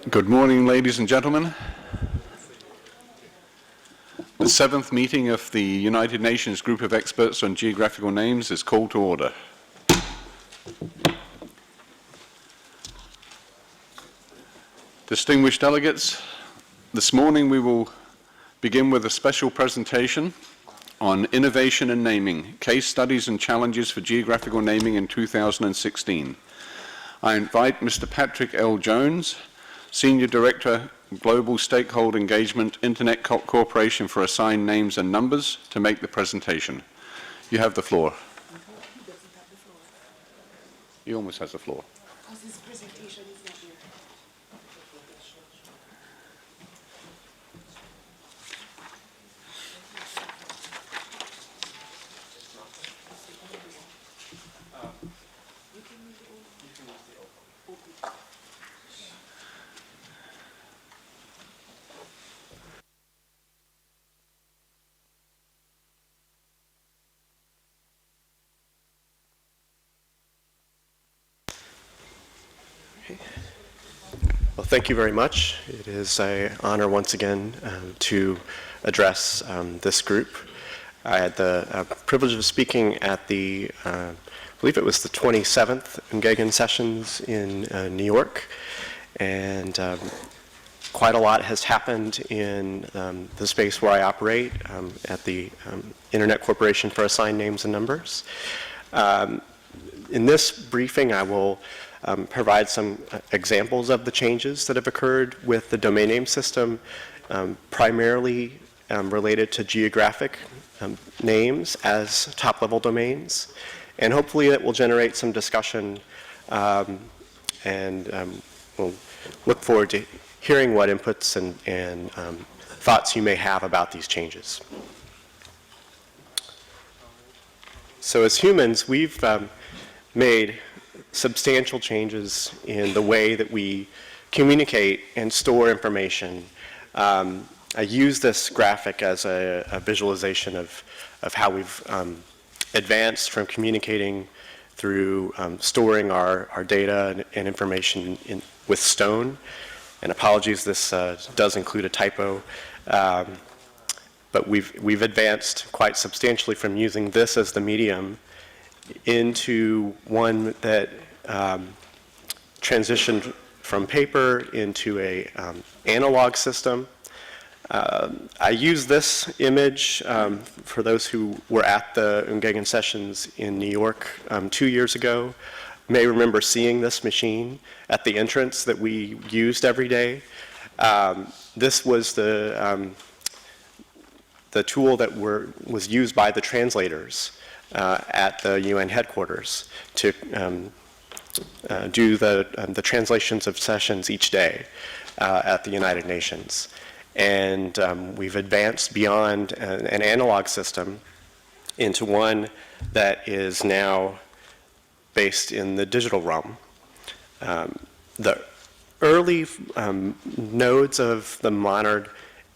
Good morning, ladies and gentlemen. The seventh meeting of the United Nations Group of Experts on Geographical Names is called to order. Distinguished delegates, this morning we will begin with a special presentation on innovation in naming, case studies and challenges for geographical naming in 2016. I invite Mr. Patrick L. Jones, Senior Director, Global Stakeholder Engagement, Internet Corporation for Assigned Names and Numbers, to make the presentation. You have the floor. He doesn't have the floor. He almost has the floor. Because his presentation is not here. Well, thank you very much. It is an honor once again to address this group. I had the privilege of speaking at the, I believe it was the 27th UNGEGN sessions in New York, and quite a lot has happened in the space where I operate at the Internet Corporation for Assigned Names and Numbers. In this briefing, I will provide some examples of the changes that have occurred with the domain name system, primarily related to geographic names as top-level domains. And hopefully it will generate some discussion, and we'll look forward to hearing what inputs and thoughts you may have about these changes. So as humans, we've made substantial changes in the way that we communicate and store information. I use this graphic as a visualization of how we've advanced from communicating through storing our data and information with stone. And apologies, this does include a typo. But we've advanced quite substantially from using this as the medium into one that transitioned from paper into a analog system. I use this image for those who were at the UNGEGN sessions in New York 2 years ago. May remember seeing this machine at the entrance that we used every day. This was the tool that was used by the translators at the UN headquarters to do the translations of sessions each day at the United Nations. And we've advanced beyond an analog system into one that is now based in the digital realm. The early nodes of the modern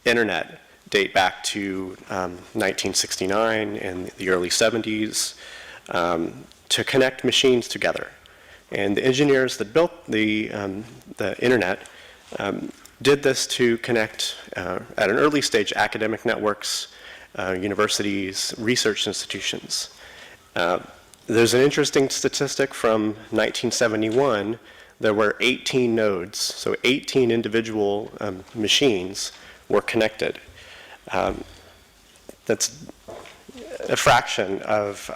internet date back to 1969 and the early 70s to connect machines together. And the engineers that built the internet did this to connect, at an early stage, academic networks, universities, research institutions. There's an interesting statistic from 1971. There were 18 nodes, so 18 individual machines were connected. That's a fraction of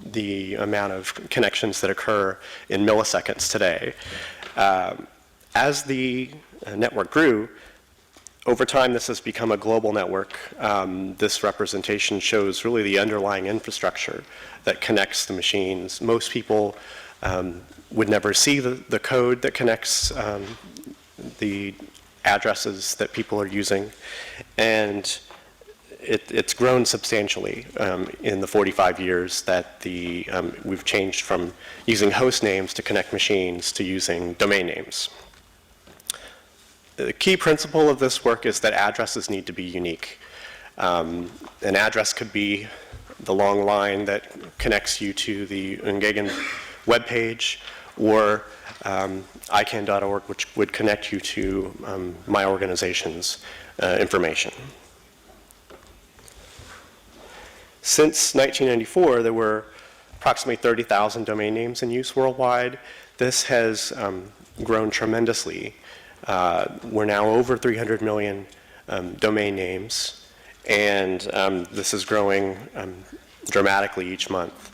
the amount of connections that occur in milliseconds today. As the network grew, over time this has become a global network. This representation shows really the underlying infrastructure that connects the machines. Most people would never see the code that connects the addresses that people are using, and it's grown substantially in the 45 years that we've changed from using host names to connect machines to using domain names. The key principle of this work is that addresses need to be unique. An address could be the long line that connects you to the UNGEGN webpage, or ICANN.org, which would connect you to my organization's information. Since 1994, there were approximately 30,000 domain names in use worldwide. This has grown tremendously. We're now over 300 million domain names, and this is growing dramatically each month.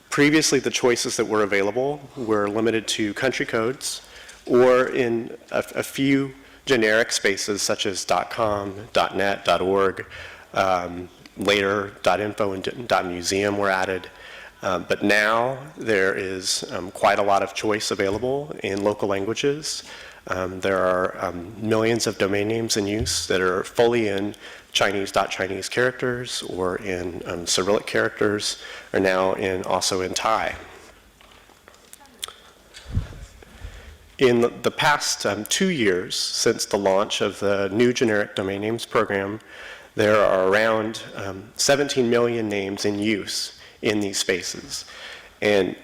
Previously, the choices that were available were limited to country codes or in a few generic spaces such as .com, .net, .org. Later, .info and .museum were added. But now there is quite a lot of choice available in local languages. There are millions of domain names in use that are fully in Chinese characters or in Cyrillic characters, or now also in Thai. In the past 2 years since the launch of the new generic domain names program, there are around 17 million names in use in these spaces. And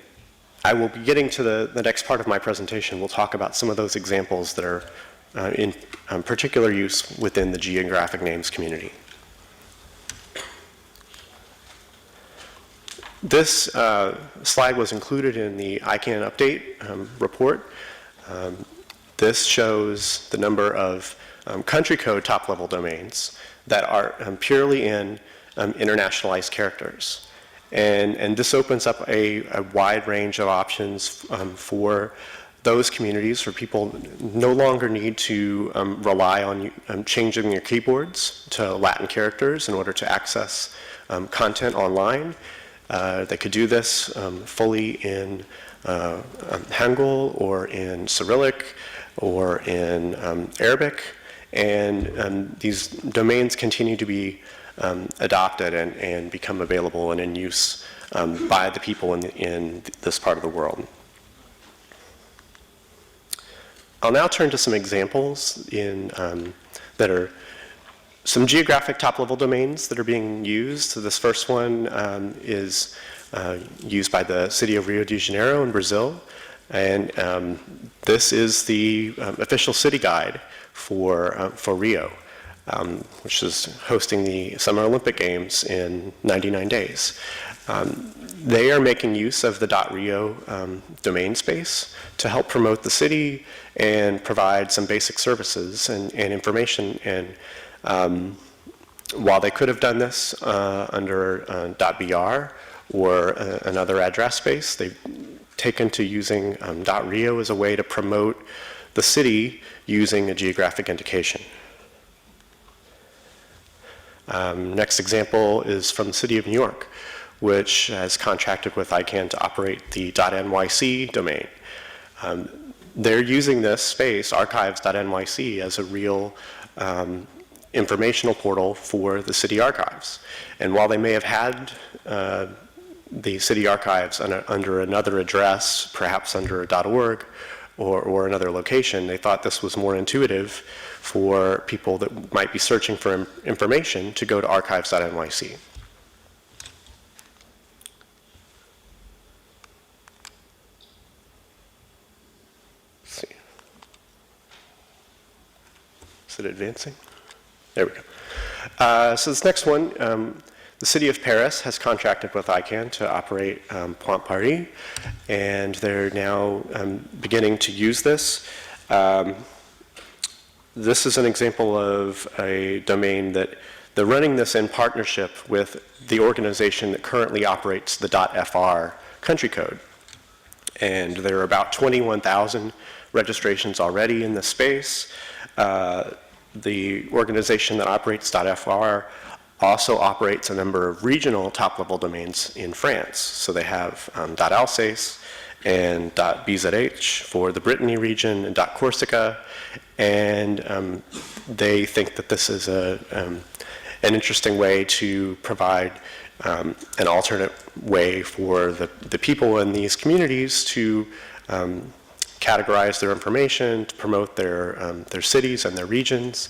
I will be getting to the next part of my presentation. We'll talk about some of those examples that are in particular use within the geographic names community. This slide was included in the ICANN update report. This shows the number of country code top-level domains that are purely in internationalized characters. And this opens up a wide range of options for those communities, for people no longer need to rely on changing their keyboards to Latin characters in order to access content online. They could do this fully in Hangul or in Cyrillic or in Arabic, and these domains continue to be adopted and become available and in use by the people in this part of the world. I'll now turn to some examples that are some geographic top-level domains that are being used. So this first one is used by the city of Rio de Janeiro in Brazil. And this is the official city guide for Rio, which is hosting the Summer Olympic Games in 99 days. They are making use of the .rio domain space to help promote the city and provide some basic services and information. And while they could have done this under .br or another address space, they've taken to using .rio as a way to promote the city using a geographic indication. Next example is from the city of New York, which has contracted with ICANN to operate the .nyc domain. They're using this space, archives.nyc, as a real informational portal for the city archives. And while they may have had the city archives under another address, perhaps under a .org or another location, they thought this was more intuitive for people that might be searching for information to go to archives.nyc. Is it advancing? There we go. So this next one, the city of Paris has contracted with ICANN to operate Point Paris, and they're now beginning to use this. This is an example of a domain that they're running this in partnership with the organization that currently operates the .fr country code. And there are about 21,000 registrations already in this space. The organization that operates .fr also operates a number of regional top-level domains in France. So they have .alsace and .bzh for the Brittany region and .corsica. And they think that this is an interesting way to provide an alternate way for the people in these communities to categorize their information, to promote their cities and their regions.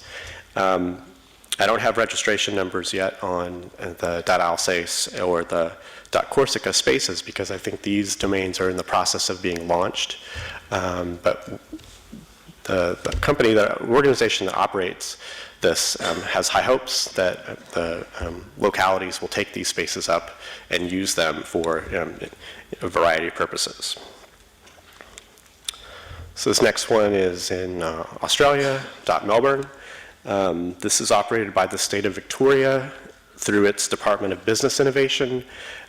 I don't have registration numbers yet on the .alsace or the .corsica spaces because I think these domains are in the process of being launched. But the company, the organization that operates this has high hopes that the localities will take these spaces up and use them for a variety of purposes. So this next one is in Australia, .melbourne. This is operated by the state of Victoria through its Department of Business Innovation.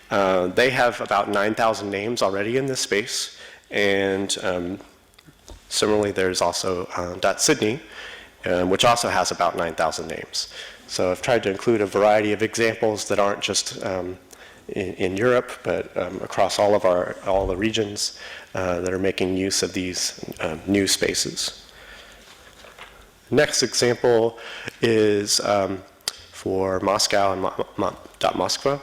They have about 9,000 names already in this space, and similarly there's also .sydney, which also has about 9,000 names. So I've tried to include a variety of examples that aren't just in Europe, but across all the regions that are making use of these new spaces. Next example is for Moscow and .Moskva.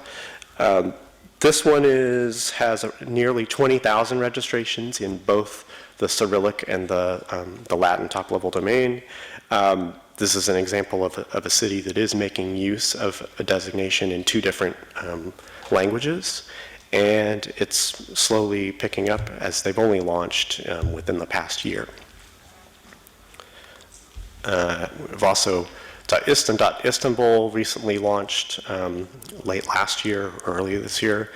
This one has nearly 20,000 registrations in both the Cyrillic and the Latin top-level domain. This is an example of a city that is making use of a designation in two different languages. and it's slowly picking up as they've only launched within the past year. We've also .Istanbul recently launched late last year, early this year.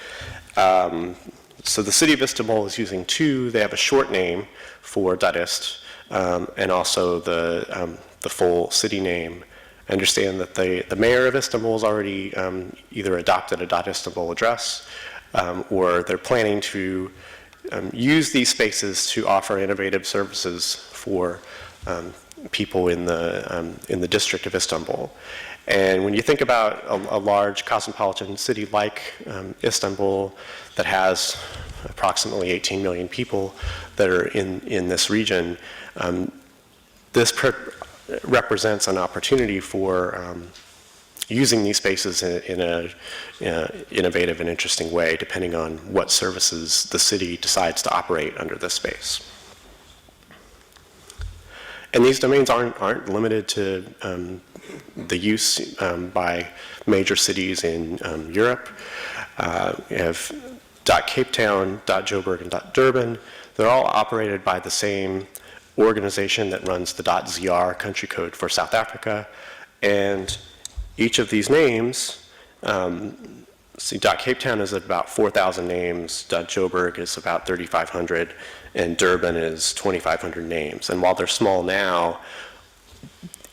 So the city of Istanbul is using two. They have a short name for .ist and also the full city name. I understand that the mayor of Istanbul has already either adopted a .Istanbul address or they're planning to use these spaces to offer innovative services for people in the district of Istanbul. And when you think about a large cosmopolitan city like Istanbul that has approximately 18 million people that are in this region, this represents an opportunity for using these spaces in a innovative and interesting way, depending on what services the city decides to operate under this space. And these domains aren't limited to the use by major cities in Europe. We have .Cape Town, .Joburg, and .Durban. They're all operated by the same organization that runs the .ZR country code for South Africa. And each of these names, see, Cape Town is about 4,000 names, Joburg is about 3,500, and Durban is 2,500 names. And while they're small now,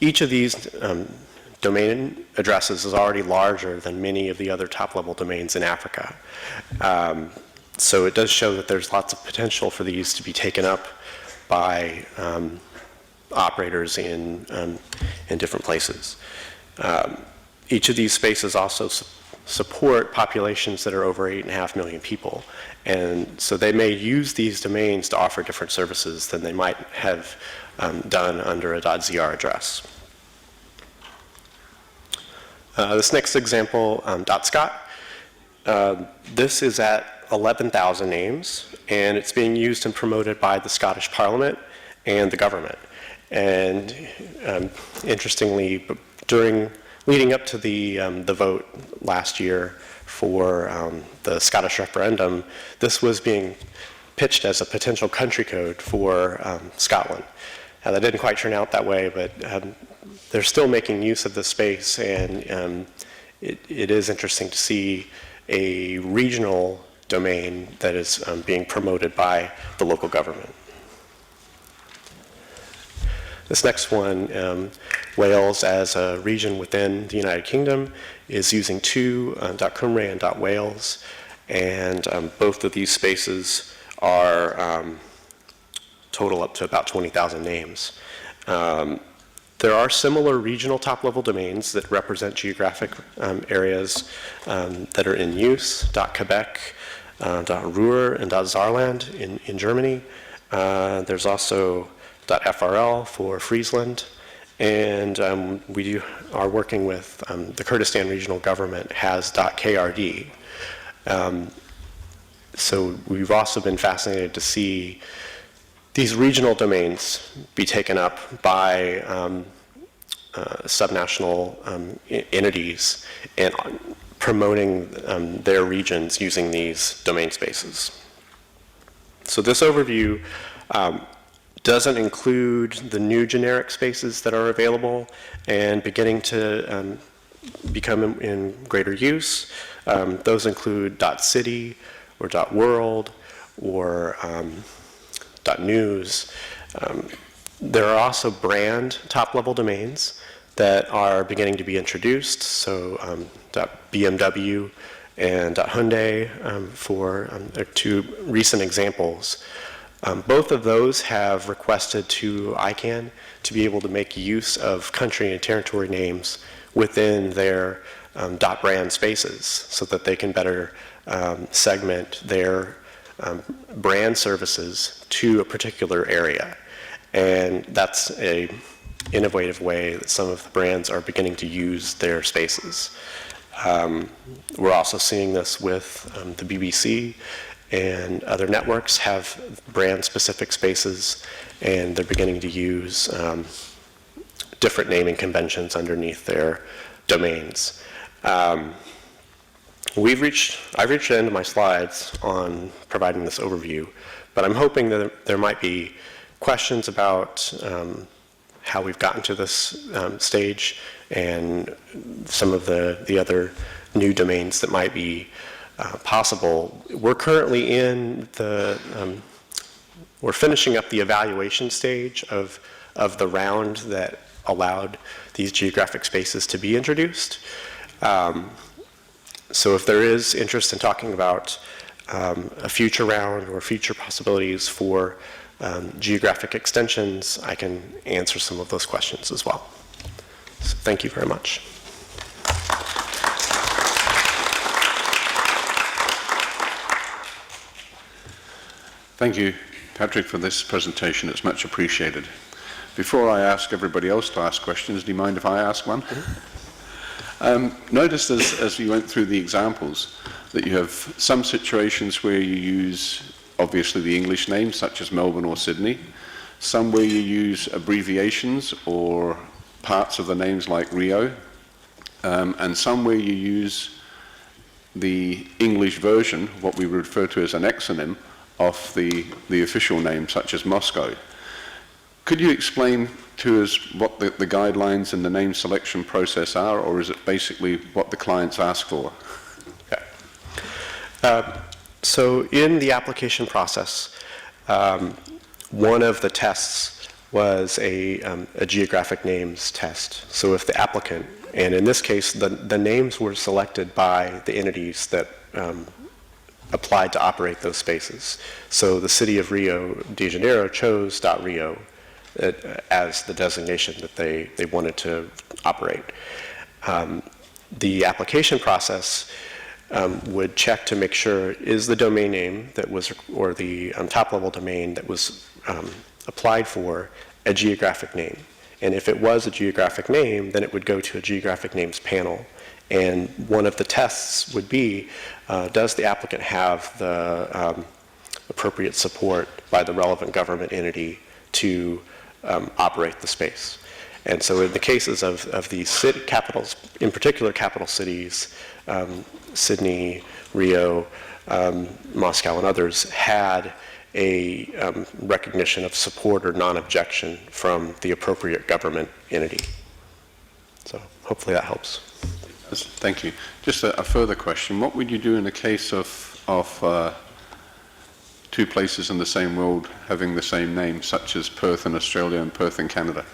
each of these domain addresses is already larger than many of the other top-level domains in Africa. So it does show that there's lots of potential for these to be taken up by operators in different places. Each of these spaces also support populations that are over 8.5 million people. And so they may use these domains to offer different services than they might have done under a .zr address. This next example, .scot. This is at 11,000 names, and it's being used and promoted by the Scottish Parliament and the government. And interestingly, leading up to the vote last year for the Scottish referendum, this was being pitched as a potential country code for Scotland. That didn't quite turn out that way, but they're still making use of this space, and it is interesting to see a regional domain that is being promoted by the local government. This next one, Wales as a region within the United Kingdom, is using two, .cymru and .wales, and both of these spaces are total up to about 20,000 names. There are similar regional top-level domains that represent geographic areas that are in use, .Quebec, .Ruhr, and .Saarland in Germany. There's also .frl for Friesland, and we are working with the Kurdistan Regional Government has .krd. So we've also been fascinated to see these regional domains be taken up by subnational entities and promoting their regions using these domain spaces. So this overview doesn't include the new generic spaces that are available and beginning to become in greater use. Those include .city or .world or .news. There are also brand top-level domains that are beginning to be introduced, so .bmw and Hyundai are two recent examples. Both of those have requested to ICANN to be able to make use of country and territory names within their .brand spaces so that they can better segment their brand services to a particular area. And that's an innovative way that some of the brands are beginning to use their spaces. We're also seeing this with the BBC, and other networks have brand-specific spaces, and they're beginning to use different naming conventions underneath their domains. I've reached the end of my slides on providing this overview, but I'm hoping that there might be questions about how we've gotten to this stage and some of the other new domains that might be possible. We're currently we're finishing up the evaluation stage of the round that allowed these geographic spaces to be introduced. So if there is interest in talking about a future round or future possibilities for geographic extensions, I can answer some of those questions as well. So thank you very much. Thank you, Patrick, for this presentation. It's much appreciated. Before I ask everybody else to ask questions, do you mind if I ask one? Noticed as you went through the examples that you have some situations where you use obviously the English names such as Melbourne or Sydney, some where you use abbreviations or parts of the names like Rio, and some where you use the English version, what we refer to as an exonym, of the official name such as Moscow. Could you explain to us what the guidelines and the name selection process are, or is it basically what the clients ask for? So in the application process, one of the tests was a geographic names test. So if the applicant, and in this case, the names were selected by the entities that applied to operate those spaces. So the city of Rio de Janeiro chose .rio as the designation that they wanted to operate. The application process would check to make sure is the domain name that was, or the top-level domain that was applied for a geographic name. And if it was a geographic name, then it would go to a geographic names panel. And one of the tests would be, does the applicant have the appropriate support by the relevant government entity to operate the space? And so in the cases of the city capitals, in particular capital cities, Sydney, Rio, Moscow, and others had a recognition of support or non-objection from the appropriate government entity. So hopefully that helps. Thank you. Just a further question. What would you do in a case of two places in the same world having the same name, such as Perth in Australia and Perth in Canada?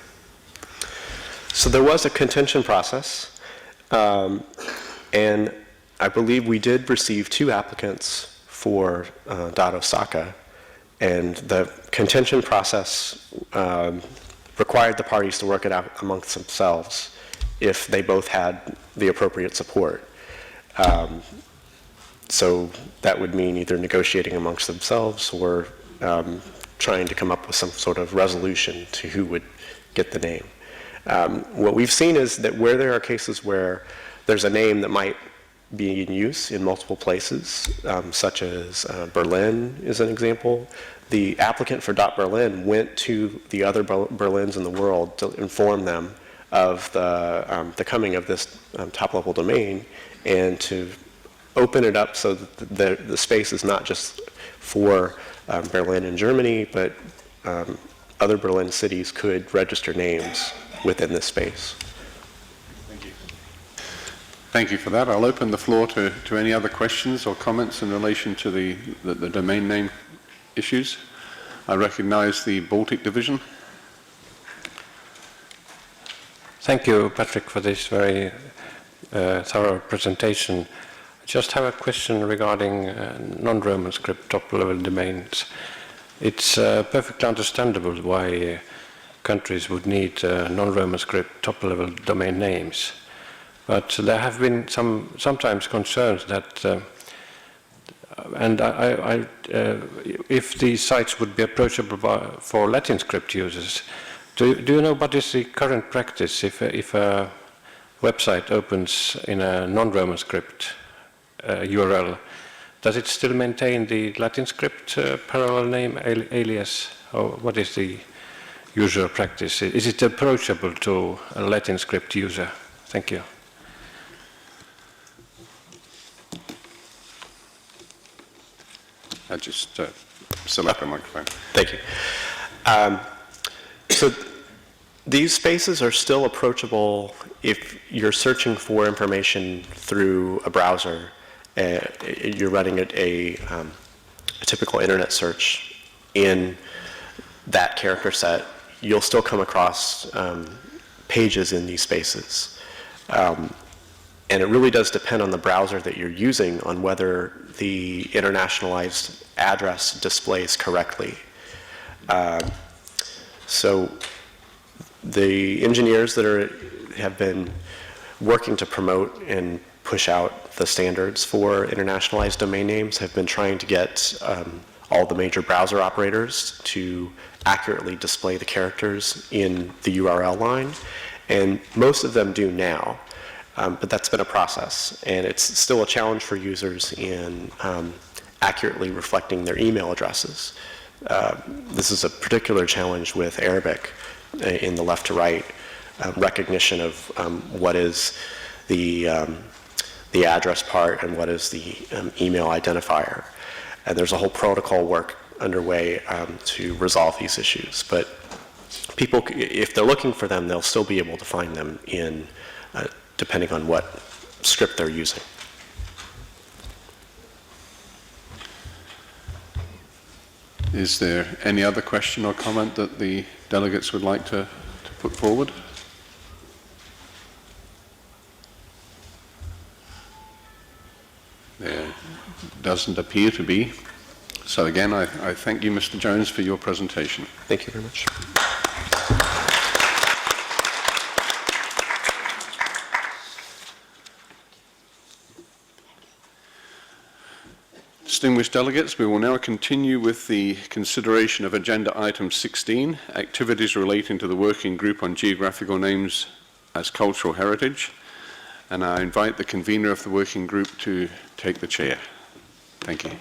So there was a contention process, and I believe we did receive 2 applicants for .Osaka, and the contention process required the parties to work it out amongst themselves if they both had the appropriate support. So that would mean either negotiating amongst themselves or trying to come up with some sort of resolution to who would get the name. What we've seen is that where there are cases where there's a name that might be in use in multiple places, such as Berlin is an example, the applicant for .Berlin went to the other Berlins in the world to inform them of the coming of this top-level domain and to open it up so that the space is not just for Berlin and Germany, but other Berlin cities could register names within this space. Thank you. Thank you for that. I'll open the floor to any other questions or comments in relation to the domain name issues. I recognize the Baltic Division. Thank you, Patrick, for this very thorough presentation. I just have a question regarding non-Roman script top-level domains. It's perfectly understandable why countries would need non-Roman script top-level domain names. But there have been sometimes concerns that, if these sites would be approachable for Latin script users, do you know what is the current practice if a website opens in a non-Roman script URL? Does it still maintain the Latin script parallel name alias, or what is the usual practice? Is it approachable to a Latin script user? Thank you. Just select the microphone. Thank you. So these spaces are still approachable if you're searching for information through a browser. You're running a typical internet search in that character set. You'll still come across pages in these spaces. And it really does depend on the browser that you're using on whether the internationalized address displays correctly. So the engineers that have been working to promote and push out the standards for internationalized domain names have been trying to get all the major browser operators to accurately display the characters in the URL line, and most of them do now. But that's been a process, and it's still a challenge for users in accurately reflecting their email addresses. This is a particular challenge with Arabic in the left to right, recognition of what is the address part and what is the email identifier. And there's a whole protocol work underway to resolve these issues. But people, if they're looking for them, they'll still be able to find them in depending on what script they're using. Is there any other question or comment that the delegates would like to put forward? There doesn't appear to be. So again, I thank you, Mr. Jones, for your presentation. Thank you very much. Distinguished delegates, we will now continue with the consideration of Agenda Item 16, activities relating to the Working Group on Geographical Names as Cultural Heritage. And I invite the convener of the Working Group to take the chair. Thank you.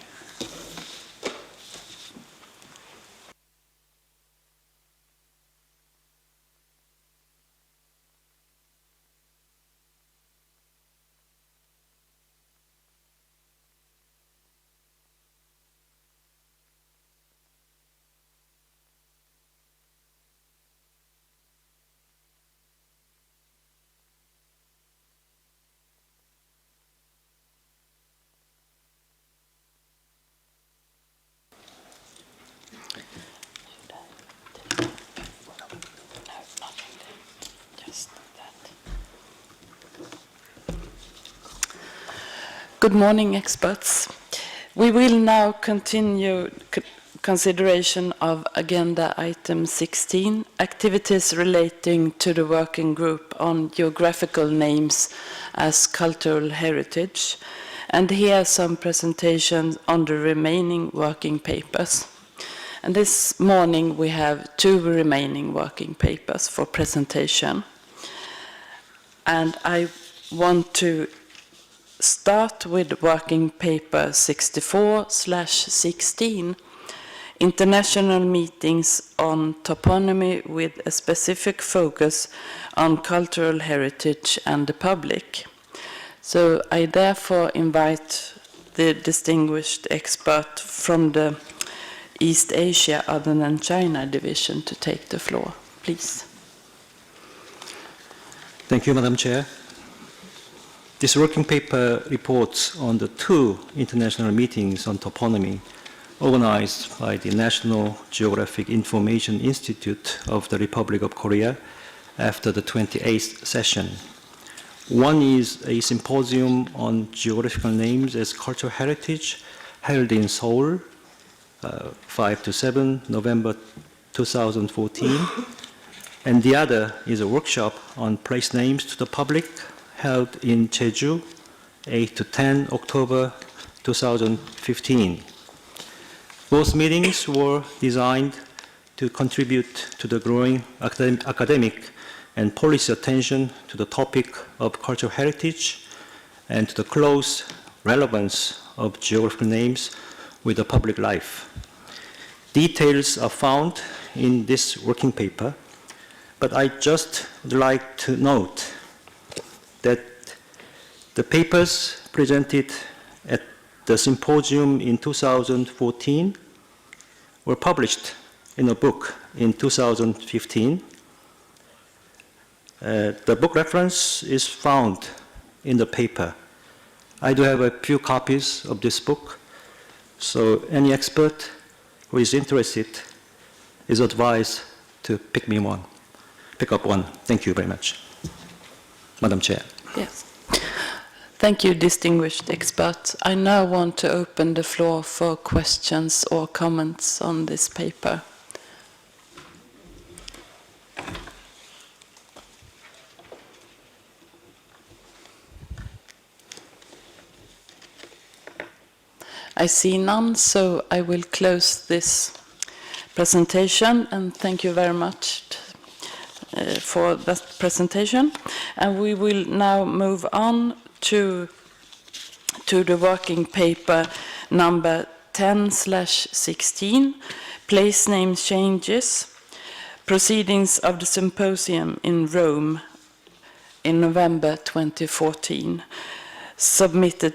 Good morning, experts. We will now continue consideration of Agenda Item 16, activities relating to the Working Group on Geographical Names as Cultural Heritage. And here are some presentations on the remaining working papers. And this morning we have 2 remaining working papers for presentation. And I want to start with working paper 64/16, international meetings on toponymy with a specific focus on cultural heritage and the public. So I therefore invite the distinguished expert from the East Asia other than China division to take the floor, please. Thank you, Madam Chair. This working paper reports on the 2 international meetings on toponymy organized by the National Geographic Information Institute of the Republic of Korea after the 28th session. One is a symposium on geographical names as cultural heritage held in Seoul, 5 to 7 November 2014. And the other is a workshop on place names to the public held in Jeju, 8 to 10 October 2015. Both meetings were designed to contribute to the growing academic and policy attention to the topic of cultural heritage and to the close relevance of geographical names with the public life. Details are found in this working paper, but I just would like to note that the papers presented at the symposium in 2014 were published in a book in 2015. The book reference is found in the paper. I do have a few copies of this book, so any expert who is interested is advised to pick up one. Thank you very much. Madam Chair. Yes. Thank you, distinguished expert. I now want to open the floor for questions or comments on this paper. I see none, so I will close this presentation, and thank you very much for that presentation. And we will now move on to the working paper number 10/16, place name changes, proceedings of the symposium in Rome in November 2014, submitted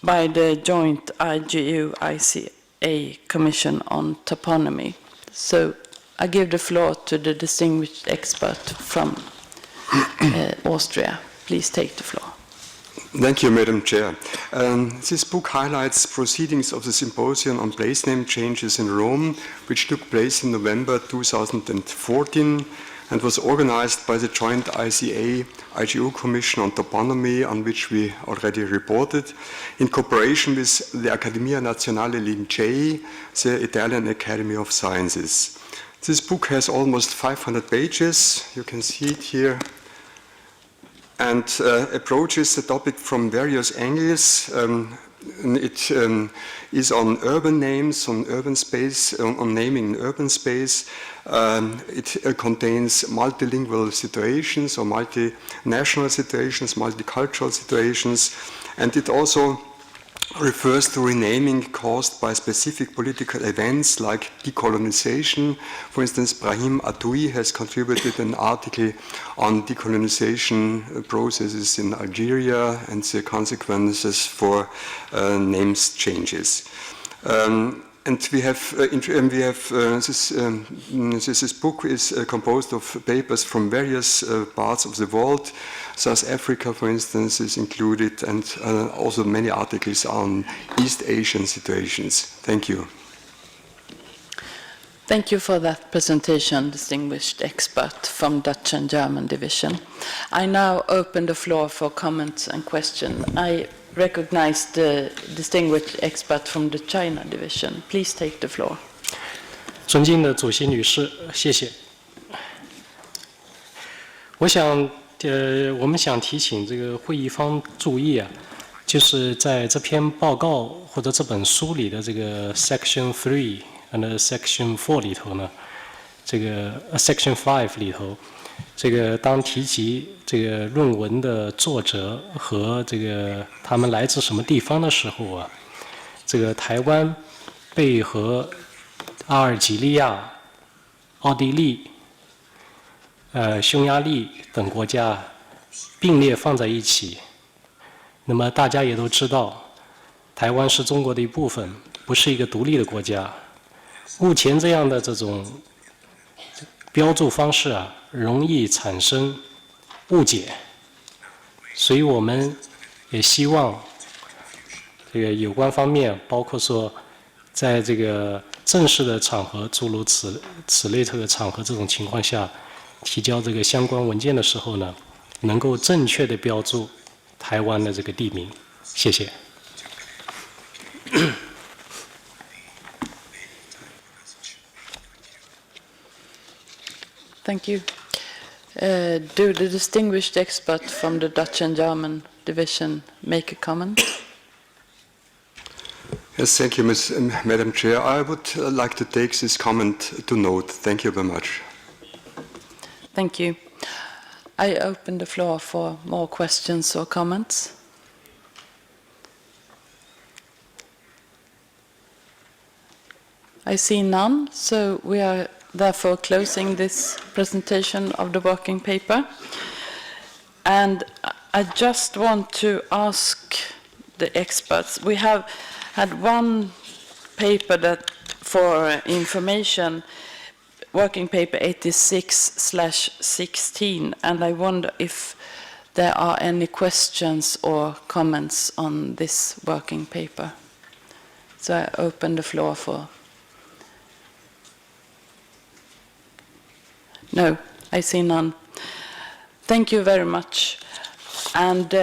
by the joint IGU-ICA Commission on Toponymy. So I give the floor to the distinguished expert from Austria. Please take the floor. Thank you, Madam Chair. This book highlights proceedings of the symposium on place name changes in Rome, which took place in November 2014 and was organized by the joint ICA-IGU Commission on Toponymy, on which we already reported, in cooperation with the Accademia Nazionale Lincei, the Italian Academy of Sciences. This book has almost 500 pages, you can see it here, and approaches the topic from various angles. It is on urban names, on urban space, on naming in urban space. It contains multilingual situations or multinational situations, multicultural situations, and it also refers to renaming caused by specific political events like decolonization. For instance, Brahim Atoui has contributed an article on decolonization processes in Algeria and the consequences for names changes. And this book is composed of papers from various parts of the world. South Africa, for instance, is included, and also many articles on East Asian situations. Thank you. Thank you for that presentation, distinguished expert from Dutch and German division. I now open the floor for comments and questions. I recognize the distinguished expert from the China division. Please take the floor. 尊敬的主席女士，谢谢。我们想提醒这个会议方注意啊，就是在这篇报告或者这本书里的这个 Section 3 和 Section 4里头呢，这个Section 5里头，这个当提及这个论文的作者和这个他们来自什么地方的时候啊，这个台湾被和阿尔及利亚、奥地利、匈牙利等国家并列放在一起。那么大家也都知道，台湾是中国的一部分，不是一个独立的国家。目前这样的这种标注方式啊，容易产生误解，所以我们也希望这个有关方面，包括说在这个正式的场合，诸如此类这个场合这种情况下，提交这个相关文件的时候呢，能够正确的标注台湾的这个地名。谢谢。Thank you. Do the distinguished expert from the Dutch and German division make a comment? Yes, thank you, Madam Chair. I would like to take this comment to note. Thank you very much. Thank you. I open the floor for more questions or comments. I see none, so we are therefore closing this presentation of the working paper. And I just want to ask the experts, we have had one paper that, for information, working paper 86/16, and I wonder if there are any questions or comments on this working paper. So I open the floor for... No, I see none. Thank you very much. And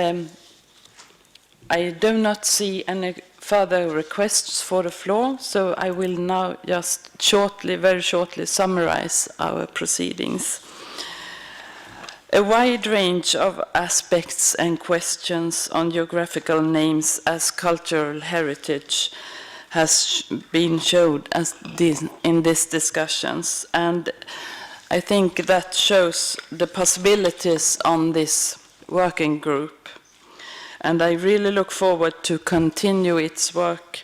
I do not see any further requests for the floor, so I will now just shortly, very shortly, summarize our proceedings. A wide range of aspects and questions on geographical names as cultural heritage has been showed as in these discussions, and I think that shows the possibilities on this working group. And I really look forward to continue its work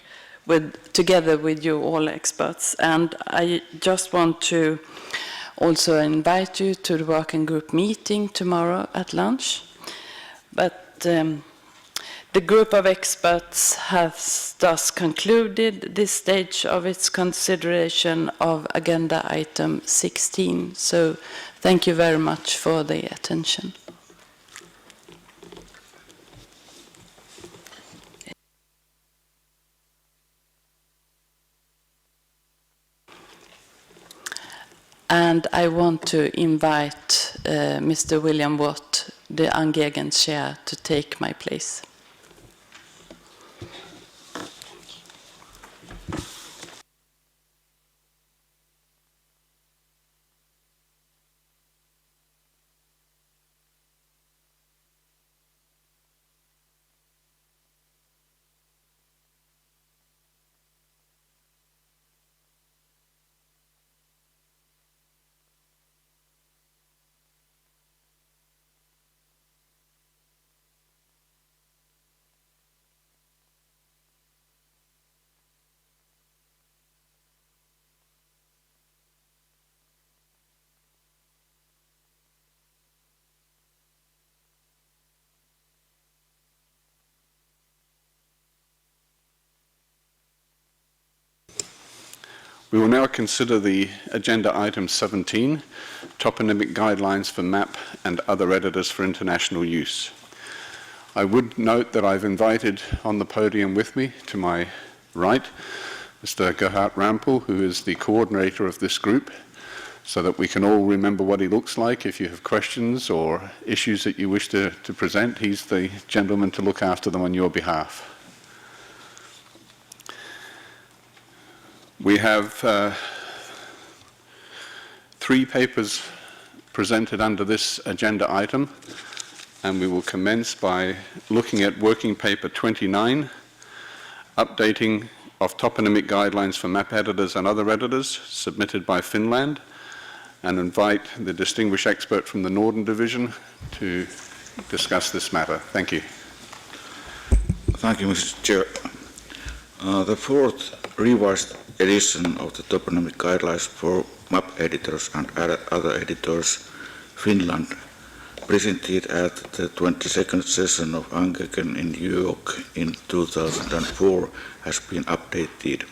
together with you all experts. And I just want to also invite you to the working group meeting tomorrow at lunch. But the group of experts has thus concluded this stage of its consideration of agenda item 16. So thank you very much for the attention. And I want to invite Mr. William Watt, the UNGEGN chair, to take my place. We will now consider the agenda item 17, Toponymic Guidelines for Map and Other Editors for International Use. I would note that I've invited on the podium with me, to my right, Mr. Gerhard Rampel, who is the coordinator of this group, so that we can all remember what he looks like. If you have questions or issues that you wish to present, he's the gentleman to look after them on your behalf. We have 3 papers presented under this agenda item, and we will commence by looking at working paper 29, updating of toponymic guidelines for map editors and other editors, submitted by Finland, and invite the distinguished expert from the Northern Division to discuss this matter. Thank you. Thank you, Mr. Chair. The 4th revised edition of the Toponymic Guidelines for Map Editors and Other Editors, Finland, presented at the 22nd session of UNGEGN in New York in 2004, has been updated.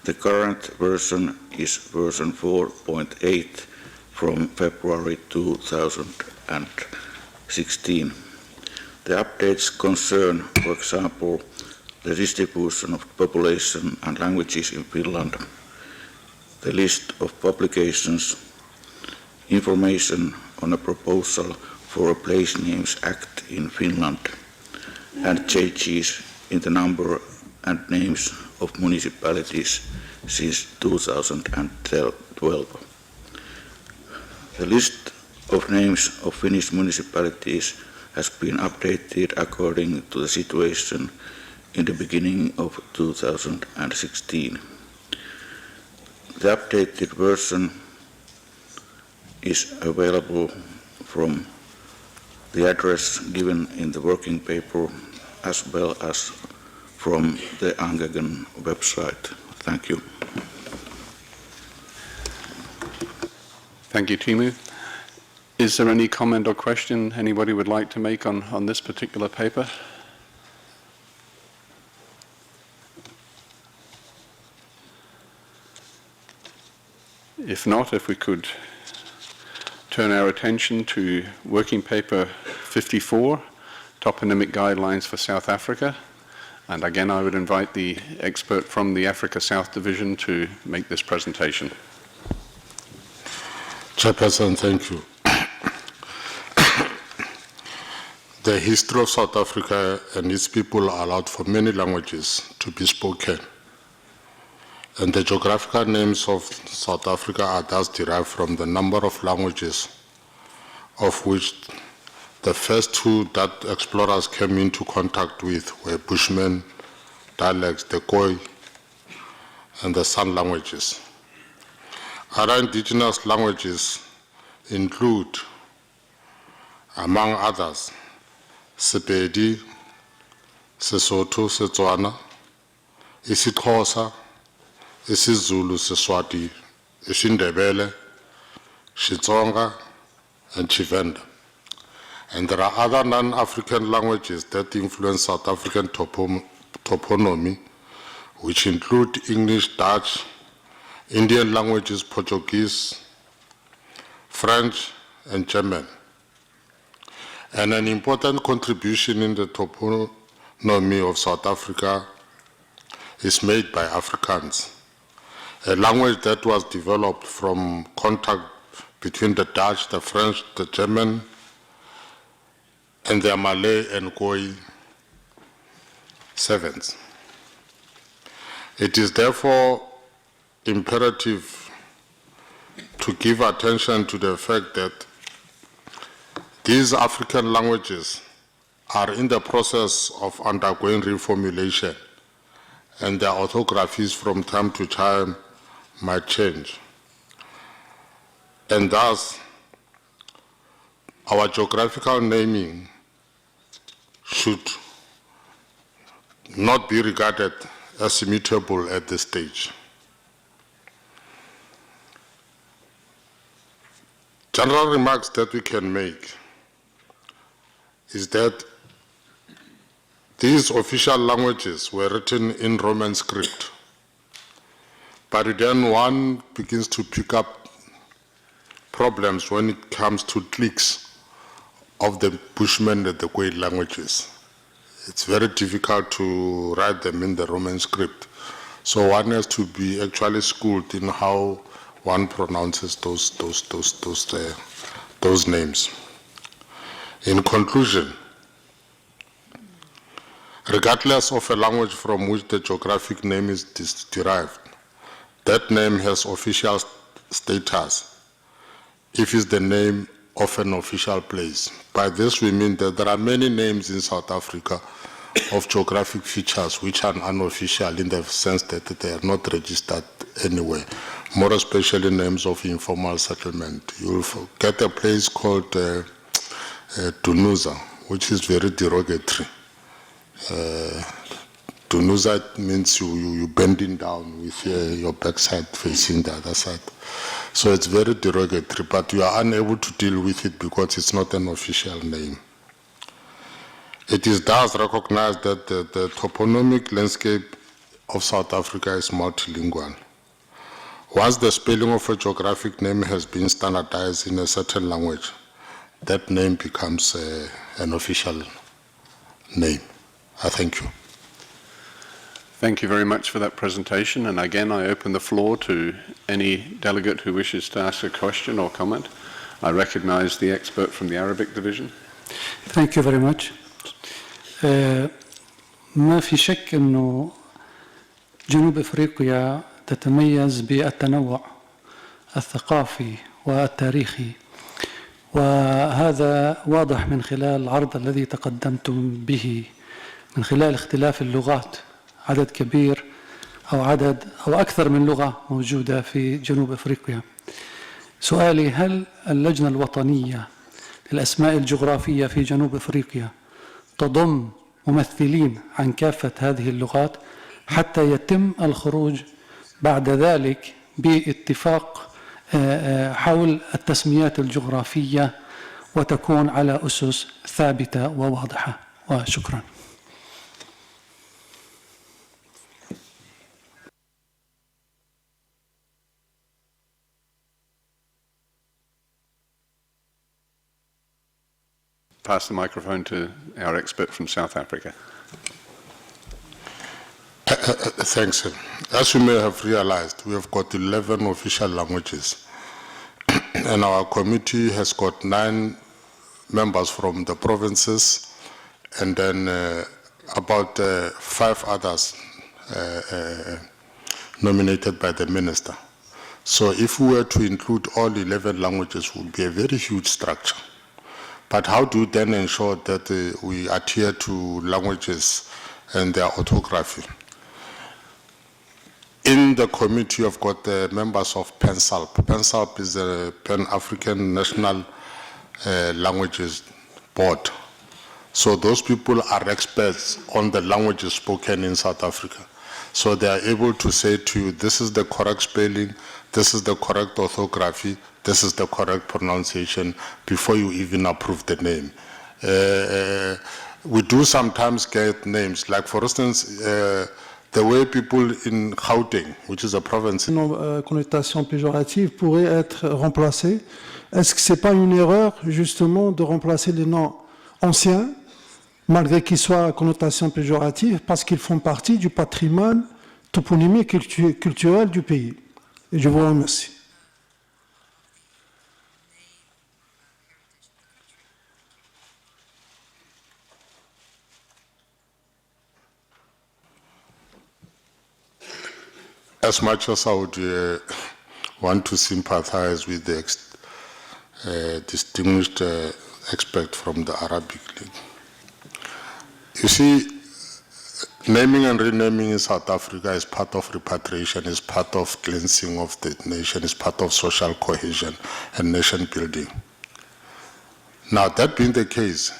The current version is version 4.8 from February 2016. The updates concern, for example, the distribution of population and languages in Finland, the list of publications, information on a proposal for a Place Names Act in Finland, and changes in the number and names of municipalities since 2012. The list of names of Finnish municipalities has been updated according to the situation in the beginning of 2016. The updated version is available from the address given in the working paper, as well as from the UNGEGN website. Thank you. Thank you, Timu. Is there any comment or question anybody would like to make on this particular paper? If not, if we could turn our attention to working paper 54, Toponymic Guidelines for South Africa. And again, I would invite the expert from the Africa South Division to make this presentation. Chairperson, thank you. The history of South Africa and its people allowed for many languages to be spoken. And the geographical names of South Africa are thus derived from the number of languages, of which the first two that explorers came into contact with were Bushman dialects, the Khoi, and the San languages. Other indigenous languages include, among others, Sepedi, Sesotho, Setswana, isiXhosa, isiZulu, Seswati, isiNdebele, Xitsonga, and Tshivenda. And there are other non-African languages that influence South African toponymy, which include English, Dutch, Indian languages, Portuguese, French, and German. And an important contribution in the toponymy of South Africa is made by Afrikaans, a language that was developed from contact between the Dutch, the French, the German, and their Malay and Khoi servants. It is therefore imperative to give attention to the fact that these African languages are in the process of undergoing reformulation, and their orthographies from time to time might change. And thus, our geographical naming should not be regarded as immutable at this stage. General remarks that we can make is that these official languages were written in Roman script, but then one begins to pick up problems when it comes to cliques of the Bushman and the Khoi languages. It's very difficult to write them in the Roman script. So one has to be actually schooled in how one pronounces those names. In conclusion, regardless of a language from which the geographic name is derived, that name has official status if it's the name of an official place. By this we mean that there are many names in South Africa of geographic features which are unofficial in the sense that they are not registered anywhere, more especially names of informal settlement. You'll get a place called Dunuza, which is very derogatory. Dunuza means you bending down with your backside facing the other side. So it's very derogatory, but you are unable to deal with it because it's not an official name. It is thus recognized that the toponymic landscape of South Africa is multilingual. Once the spelling of a geographic name has been standardized in a certain language, that name becomes an official name. I thank you. Thank you very much for that presentation. And again, I open the floor to any delegate who wishes to ask a question or comment. I recognize the expert from the Arabic division. Thank you very much. ما في شك أنه جنوب أفريقيا تتميز بالتنوع الثقافي والتاريخي، وهذا واضح من خلال العرض الذي تقدمتم به، من خلال اختلاف اللغات، عدد كبير أو أكثر من لغة موجودة في جنوب أفريقيا. سؤالي: هل اللجنة الوطنية للأسماء الجغرافية في جنوب أفريقيا تضم ممثلين عن كافة هذه اللغات حتى يتم الخروج بعد ذلك باتفاق حول التسميات الجغرافية وتكون على أسس ثابتة وواضحة؟ وشكرا. pass the microphone to our expert from South Africa. Thanks. As you may have realized, we have got 11 official languages, and our committee has got 9 members from the provinces, and then about 5 others nominated by the minister. So if we were to include all 11 languages, it would be a very huge structure. But how do you then ensure that we adhere to languages and their orthography? In the committee, you've got the members of PANSALP. PANSALP is a Pan-African National Languages Board. So those people are experts on the languages spoken in South Africa. So they are able to say to you, this is the correct spelling, this is the correct orthography, this is the correct pronunciation, before you even approve the name. We do sometimes get names, like for instance, the way people in Gauteng, which is a province. Connotation péjorative pourrait être remplacée. Est-ce que ce n'est pas une erreur, justement, de remplacer les noms anciens, malgré qu'ils soient à connotation péjorative, parce qu'ils font partie du patrimoine toponymique et culturel du pays? Et je vous remercie. As much as I would want to sympathize with the distinguished expert from the Arabic League. You see, naming and renaming in South Africa is part of repatriation, is part of cleansing of the nation, is part of social cohesion and nation building. Now, that being the case,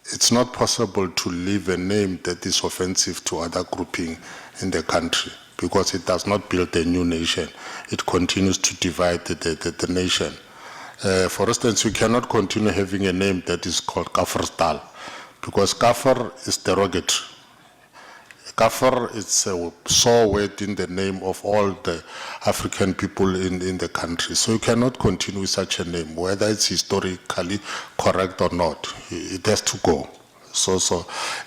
it's not possible to leave a name that is offensive to other grouping in the country, because it does not build a new nation. It continues to divide the nation. For instance, you cannot continue having a name that is called Kafirstal, because Kafir is derogatory. Kafir is a sore word in the name of all the African people in the country. So you cannot continue with such a name, whether it's historically correct or not. It has to go. So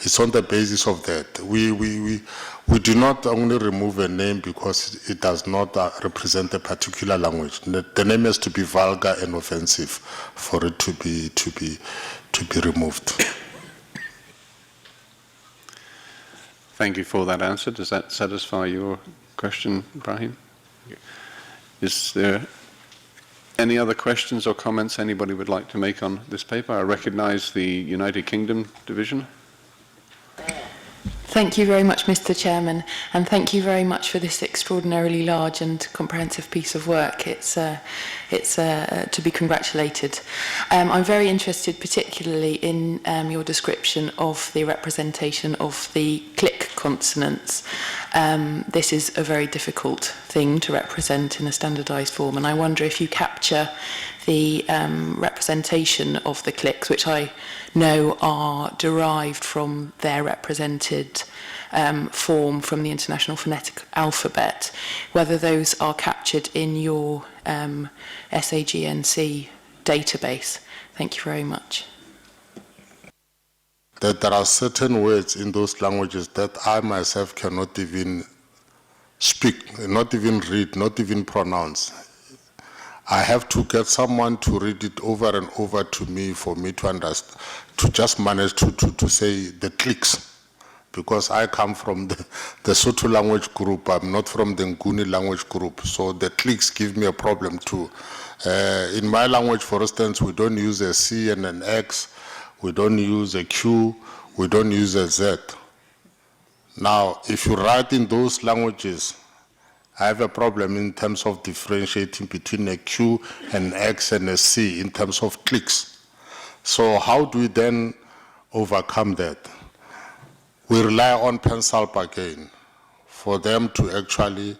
it's on the basis of that. We do not only remove a name because it does not represent a particular language. The name has to be vulgar and offensive for it to be removed. Thank you for that answer. Does that satisfy your question, Ibrahim? Is there any other questions or comments anybody would like to make on this paper? I recognize the United Kingdom division. Thank you very much, Mr. Chairman, and thank you very much for this extraordinarily large and comprehensive piece of work. It's to be congratulated. I'm very interested particularly in your description of the representation of the click consonants. This is a very difficult thing to represent in a standardized form, and I wonder if you capture the representation of the clicks, which I know are derived from their represented form from the International Phonetic Alphabet, whether those are captured in your SAGNC database. Thank you very much. That there are certain words in those languages that I myself cannot even speak, not even read, not even pronounce. I have to get someone to read it over and over to me for me to understand, to just manage to say the clicks. Because I come from the Sotho language group, I'm not from the Nguni language group, so the clicks give me a problem too. In my language, for instance, we don't use a C and an X, we don't use a Q, we don't use a Z. Now, if you write in those languages, I have a problem in terms of differentiating between a Q, an X, and a C in terms of clicks. So how do we then overcome that? We rely on PANSALP again for them to actually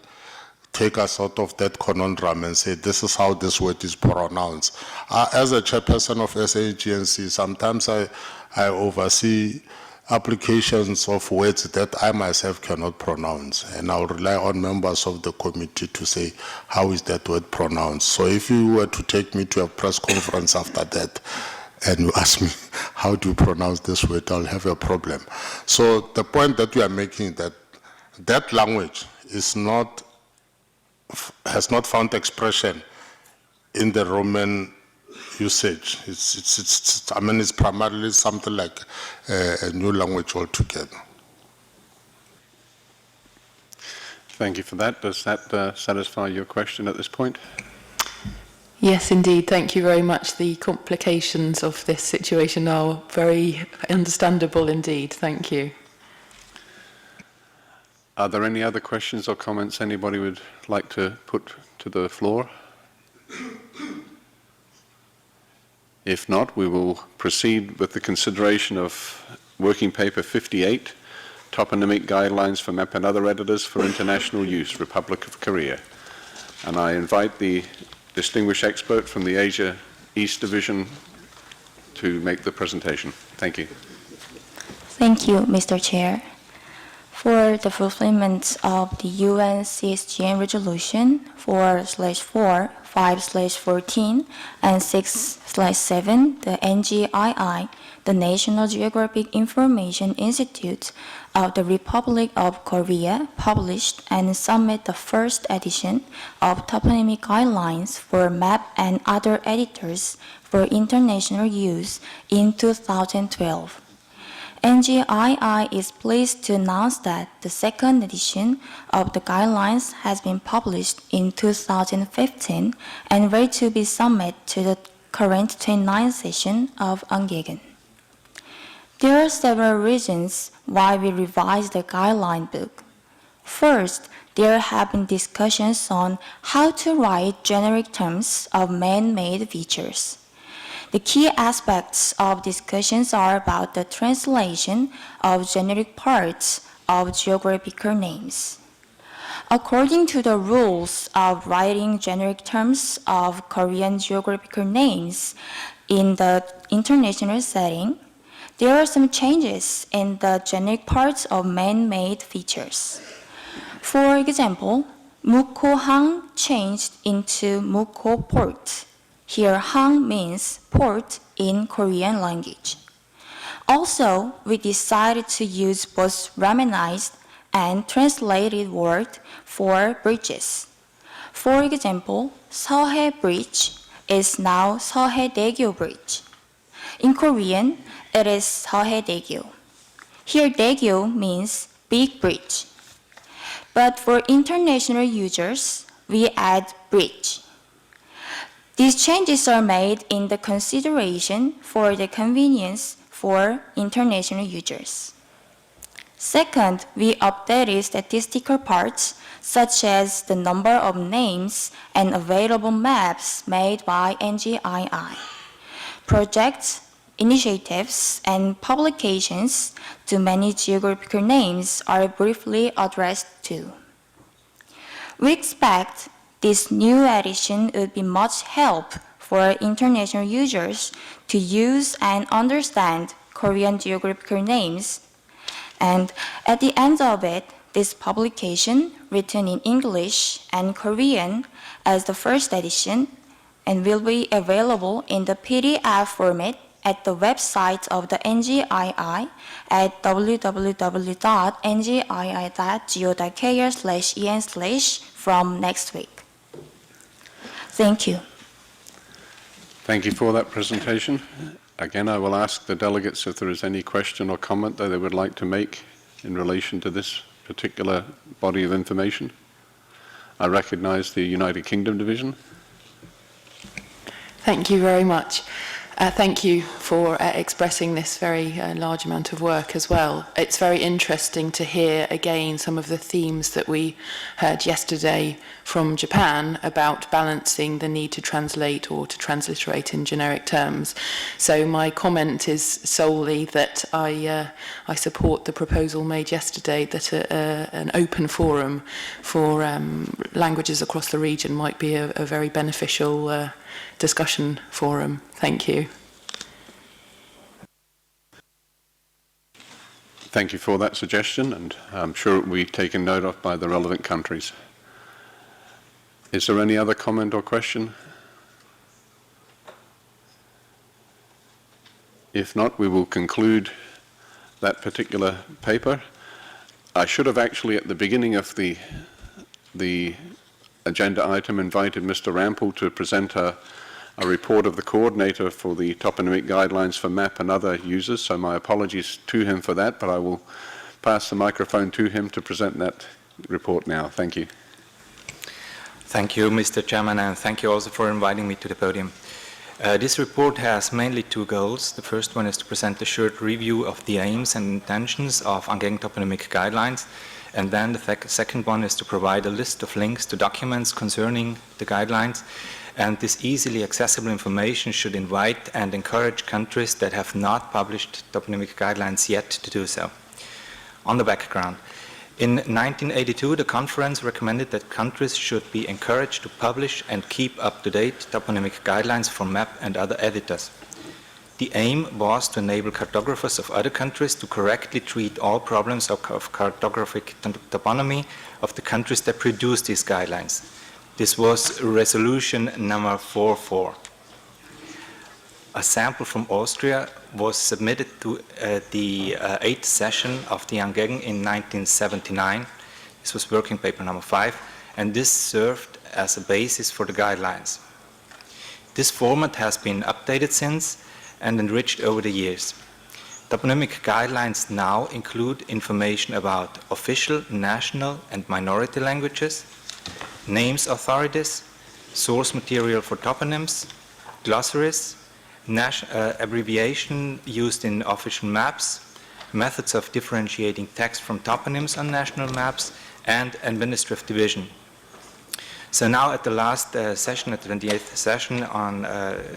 take us out of that conundrum and say, this is how this word is pronounced. As a chairperson of SAGNC, sometimes I oversee applications of words that I myself cannot pronounce, and I'll rely on members of the committee to say, how is that word pronounced? So if you were to take me to a press conference after that, and you ask me, how do you pronounce this word, I'll have a problem. So the point that we are making that that language is not, has not found expression in the Roman usage. I mean, it's primarily something like a new language altogether. Thank you for that. Does that satisfy your question at this point? Yes, indeed. Thank you very much. The complications of this situation are very understandable indeed. Thank you. Are there any other questions or comments anybody would like to put to the floor? If not, we will proceed with the consideration of Working Paper 58, Toponymic Guidelines for Map and Other Editors for International Use, Republic of Korea. And I invite the distinguished expert from the Asia East Division to make the presentation. Thank you. Thank you, Mr. Chair. For the fulfillment of the UNGEGN Resolution 4/4, 5/14, and 6/7, the NGII, the National Geographic Information Institute of the Republic of Korea, published and submit the first edition of Toponymic Guidelines for Map and Other Editors for International Use in 2012. NGII is pleased to announce that the second edition of the guidelines has been published in 2015 and ready to be submitted to the current 29th session of UNGEGN. There are several reasons why we revised the guideline book. First, there have been discussions on how to write generic terms of man-made features. The key aspects of discussions are about the translation of generic parts of geographical names. According to the rules of writing generic terms of Korean geographical names in the international setting, there are some changes in the generic parts of man-made features. For example, Mukho-hang changed into Mukho Port. Here, hang means port in Korean language. Also, we decided to use both Romanized and translated word for bridges. For example, Seohae Bridge is now Seohae-daegyo Bridge. In Korean, it is Seohae-daegyo. Here, daegyo means big bridge. But for international users, we add bridge. These changes are made in the consideration for the convenience for international users. Second, we updated statistical parts such as the number of names and available maps made by NGII. Projects, initiatives, and publications to manage geographical names are briefly addressed too. We expect this new edition would be much help for international users to use and understand Korean geographical names. And at the end of it, this publication, written in English and Korean as the first edition, and will be available in the PDF format at the website of the NGII at www.ngii.go.kr/en/ from next week. Thank you. Thank you for that presentation. Again, I will ask the delegates if there is any question or comment that they would like to make in relation to this particular body of information. I recognize the United Kingdom Division. Thank you very much. Thank you for expressing this very large amount of work as well. It's very interesting to hear again some of the themes that we heard yesterday from Japan about balancing the need to translate or to transliterate in generic terms. So my comment is solely that I support the proposal made yesterday that an open forum for languages across the region might be a very beneficial discussion forum. Thank you. Thank you for that suggestion, and I'm sure it will be taken note of by the relevant countries. Is there any other comment or question? If not, we will conclude that particular paper. I should have actually, at the beginning of the agenda item, invited Mr. Rampel to present a report of the coordinator for the toponymic guidelines for MAP and other users, so my apologies to him for that, but I will pass the microphone to him to present that report now. Thank you. Thank you, Mr. Chairman, and thank you also for inviting me to the podium. This report has mainly two goals. The first one is to present a short review of the aims and intentions of UNGEGN toponymic guidelines, and then the second one is to provide a list of links to documents concerning the guidelines, and this easily accessible information should invite and encourage countries that have not published toponymic guidelines yet to do so. On the background, in 1982, the conference recommended that countries should be encouraged to publish and keep up-to-date toponymic guidelines for MAP and other editors. The aim was to enable cartographers of other countries to correctly treat all problems of cartographic toponymy of the countries that produce these guidelines. This was resolution number 44. A sample from Austria was submitted to the 8th session of the UNGEGN in 1979. This was working paper number 5, and this served as a basis for the guidelines. This format has been updated since and enriched over the years. Toponymic guidelines now include information about official, national, and minority languages, names authorities, source material for toponyms, glossaries, abbreviation used in official maps, methods of differentiating text from toponyms on national maps, and administrative division. So now at the last session, at the 28th session on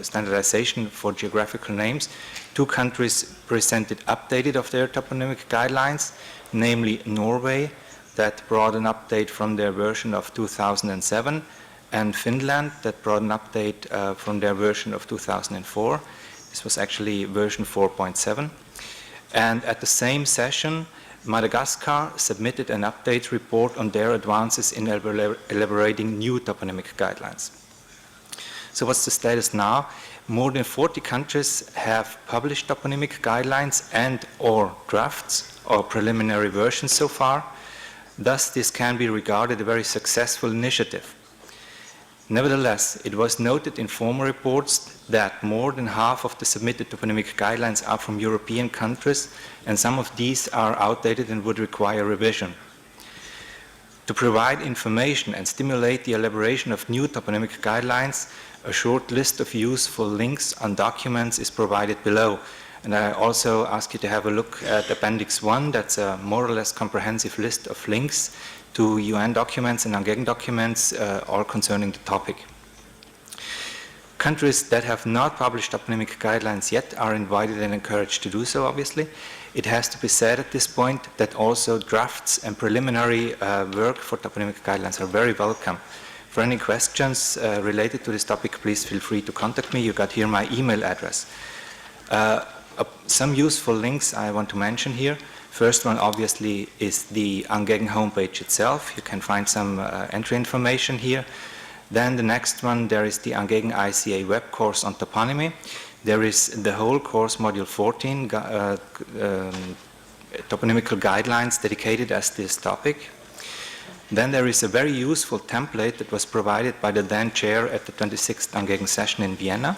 standardization for geographical names, 2 countries presented updated of their toponymic guidelines, namely Norway, that brought an update from their version of 2007, and Finland, that brought an update from their version of 2004. This was actually version 4.7. And at the same session, Madagascar submitted an update report on their advances in elaborating new toponymic guidelines. So what's the status now? More than 40 countries have published toponymic guidelines and or drafts or preliminary versions so far. Thus, this can be regarded a very successful initiative. Nevertheless, it was noted in former reports that more than half of the submitted toponymic guidelines are from European countries, and some of these are outdated and would require revision. To provide information and stimulate the elaboration of new toponymic guidelines, a short list of useful links on documents is provided below. And I also ask you to have a look at Appendix 1, that's a more or less comprehensive list of links to UN documents and UNGEGN documents, all concerning the topic. Countries that have not published toponymic guidelines yet are invited and encouraged to do so, obviously. It has to be said at this point that also drafts and preliminary work for toponymic guidelines are very welcome. For any questions related to this topic, please feel free to contact me. You got here my email address. Some useful links I want to mention here. First one, obviously, is the UNGEGN homepage itself. You can find some entry information here. Then the next one, there is the UNGEGN ICA web course on toponymy. There is the whole course, module 14, toponymical guidelines dedicated as this topic. Then there is a very useful template that was provided by the then chair at the 26th UNGEGN session in Vienna.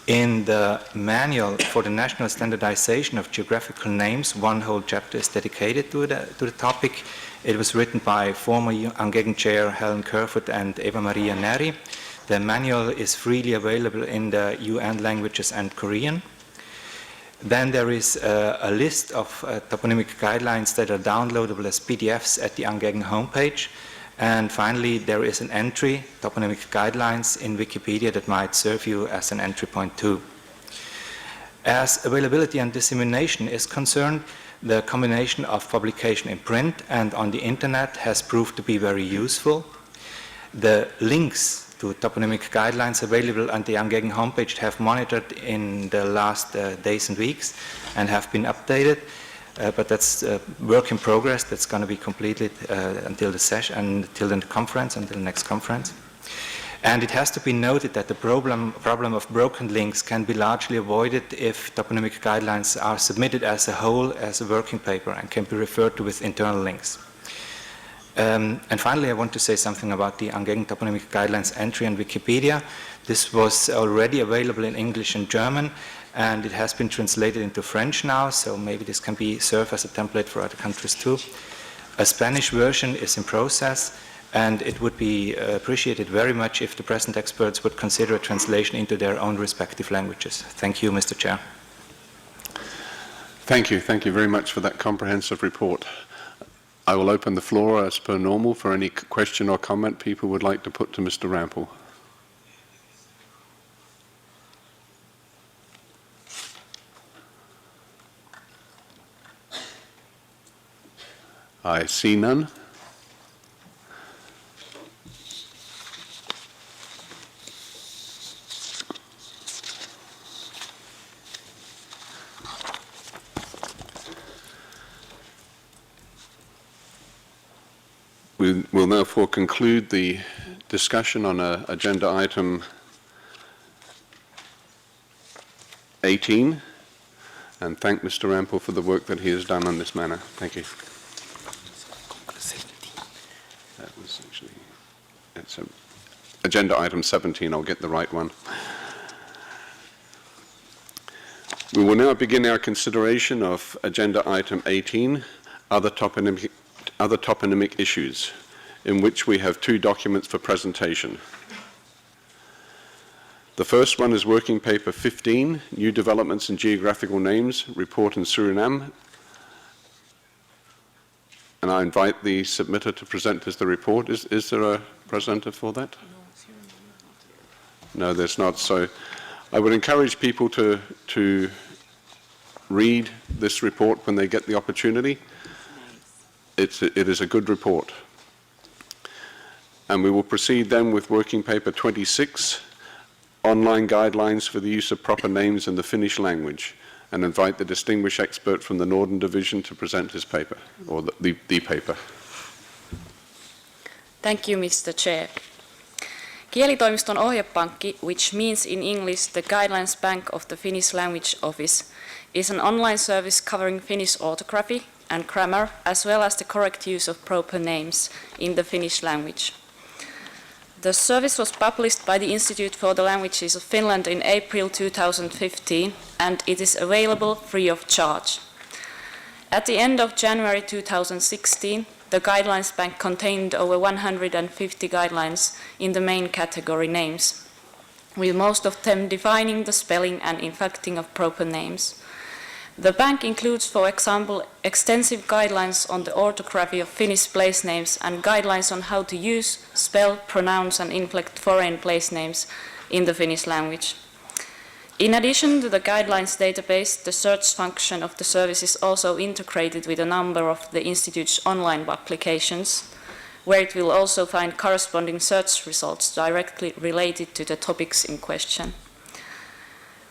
In the manual for the national standardization of geographical names, one whole chapter is dedicated to the topic. It was written by former UNGEGN chair Helen Kerfoot and Eva Maria Neri. The manual is freely available in the UN languages and Korean. Then there is a list of toponymic guidelines that are downloadable as PDFs at the UNGEGN homepage. And finally, there is an entry, toponymic guidelines, in Wikipedia that might serve you as an entry point too. As availability and dissemination is concerned, the combination of publication in print and on the internet has proved to be very useful. The links to toponymic guidelines available on the UNGEGN homepage have monitored in the last days and weeks and have been updated. But that's a work in progress that's going to be completed until the session, until the conference, until the next conference. And it has to be noted that the problem of broken links can be largely avoided if toponymic guidelines are submitted as a whole, as a working paper, and can be referred to with internal links. And finally, I want to say something about the UNGEGN Toponymic Guidelines entry on Wikipedia. This was already available in English and German, and it has been translated into French now, so maybe this can serve as a template for other countries too. A Spanish version is in process, and it would be appreciated very much if the present experts would consider a translation into their own respective languages. Thank you, Mr. Chair. Thank you. Thank you very much for that comprehensive report. I will open the floor as per normal for any question or comment people would like to put to Mr. Rampel. I see none. We will therefore conclude the discussion on agenda item 18 and thank Mr. Rampel for the work that he has done on this matter. Thank you. That was actually, it's agenda item 17, I'll get the right one. We will now begin our consideration of agenda item 18, other toponymic issues, in which we have 2 documents for presentation. The first one is Working Paper 15, New Developments in Geographical Names, Report in Suriname. And I invite the submitter to present us the report. Is there a presenter for that? No, there's not. So I would encourage people to read this report when they get the opportunity. It is a good report. And we will proceed then with Working Paper 26, Online Guidelines for the Use of Proper Names in the Finnish Language, and invite the distinguished expert from the Northern Division to present his paper, or the paper. Thank you, Mr. Chair. Kielitoimiston ohjepankki, which means in English the Guidelines Bank of the Finnish Language Office, is an online service covering Finnish orthography and grammar, as well as the correct use of proper names in the Finnish language. The service was published by the Institute for the Languages of Finland in April 2015, and it is available free of charge. At the end of January 2016, the Guidelines Bank contained over 150 guidelines in the main category names, with most of them defining the spelling and inflecting of proper names. The bank includes, for example, extensive guidelines on the orthography of Finnish place names and guidelines on how to use, spell, pronounce and inflect foreign place names in the Finnish language. In addition to the guidelines database, the search function of the service is also integrated with a number of the Institute's online applications, where it will also find corresponding search results directly related to the topics in question.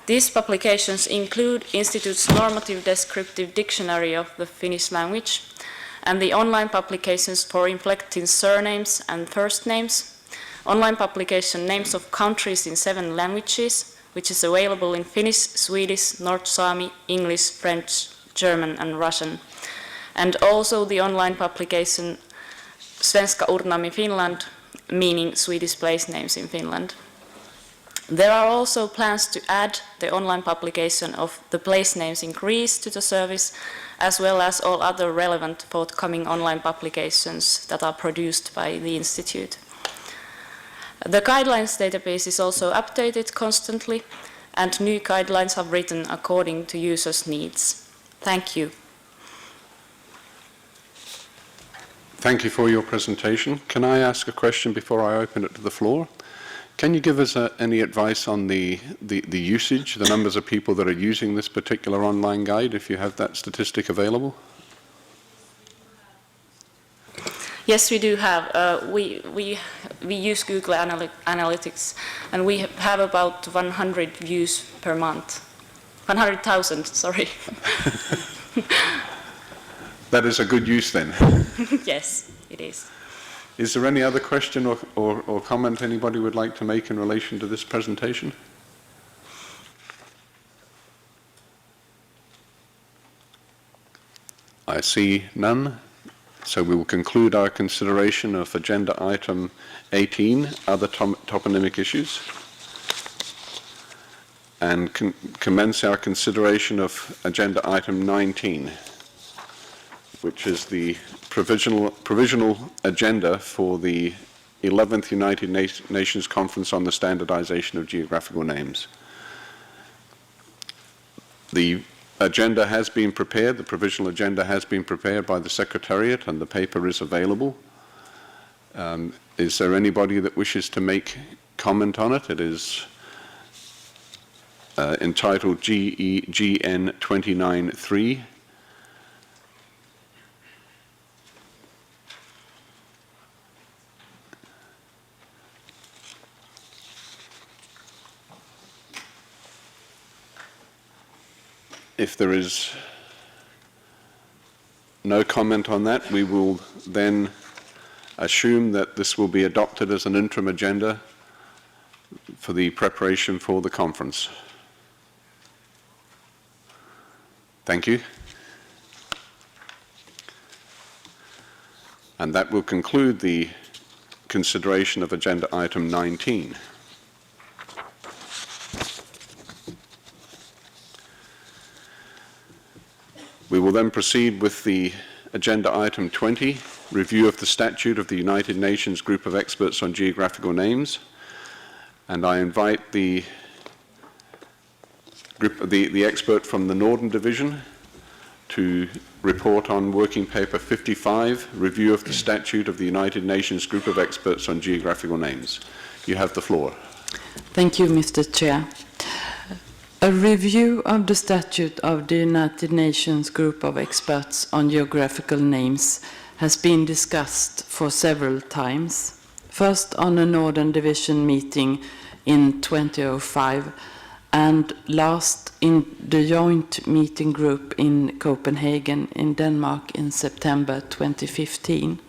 These publications include Institute's Normative Descriptive Dictionary of the Finnish Language and the online publications for inflecting surnames and first names, online publication Names of Countries in 7 Languages, which is available in Finnish, Swedish, North Sami, English, French, German and Russian, and also the online publication Svenska Ortnamn i Finland, meaning Swedish place names in Finland. There are also plans to add the online publication of the place names in Greece to the service, as well as all other relevant forthcoming online publications that are produced by the Institute. The guidelines database is also updated constantly, and new guidelines are written according to users' needs. Thank you. Thank you for your presentation. Can I ask a question before I open it to the floor? Can you give us any advice on the usage, the numbers of people that are using this particular online guide, if you have that statistic available? Yes, we do have. We use Google Analytics, and we have about 100 views per month. 100,000, sorry. That is a good use then. Yes, it is. Is there any other question or comment anybody would like to make in relation to this presentation? I see none, so we will conclude our consideration of agenda item 18, other toponymic issues, and commence our consideration of agenda item 19, which is the provisional agenda for the 11th United Nations Conference on the Standardization of Geographical Names. The agenda has been prepared, the provisional agenda has been prepared by the Secretariat, and the paper is available. Is there anybody that wishes to make comment on it? It is entitled UNGEGN 29.3. If there is no comment on that, we will then assume that this will be adopted as an interim agenda for the preparation for the conference. Thank you. And that will conclude the consideration of agenda item 19. We will then proceed with the agenda item 20, review of the statute of the United Nations Group of Experts on Geographical Names. And I invite the expert from the Northern Division to report on working paper 55, review of the statute of the United Nations Group of Experts on Geographical Names. You have the floor. Thank you, Mr. Chair. A review of the statute of the United Nations Group of Experts on Geographical Names has been discussed for several times. First on a Northern Division meeting in 2005, and last in the joint meeting group in Copenhagen in Denmark in September 2015.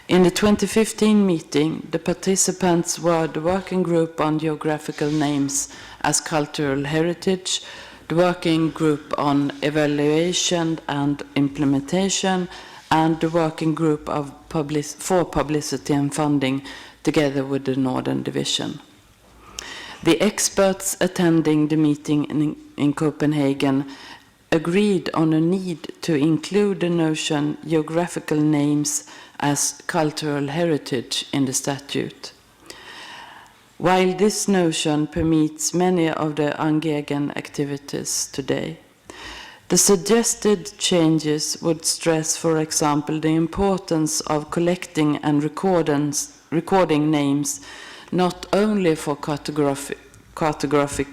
In the 2015 meeting, the participants were the Working Group on Geographical Names as Cultural Heritage, the Working Group on Evaluation and Implementation, and the Working Group for Publicity and Funding, together with the Northern Division. The experts attending the meeting in Copenhagen agreed on a need to include the notion geographical names as cultural heritage in the statute. While this notion permeates many of the UNGEGN activities today, the suggested changes would stress, for example, the importance of collecting and recording names not only for cartographic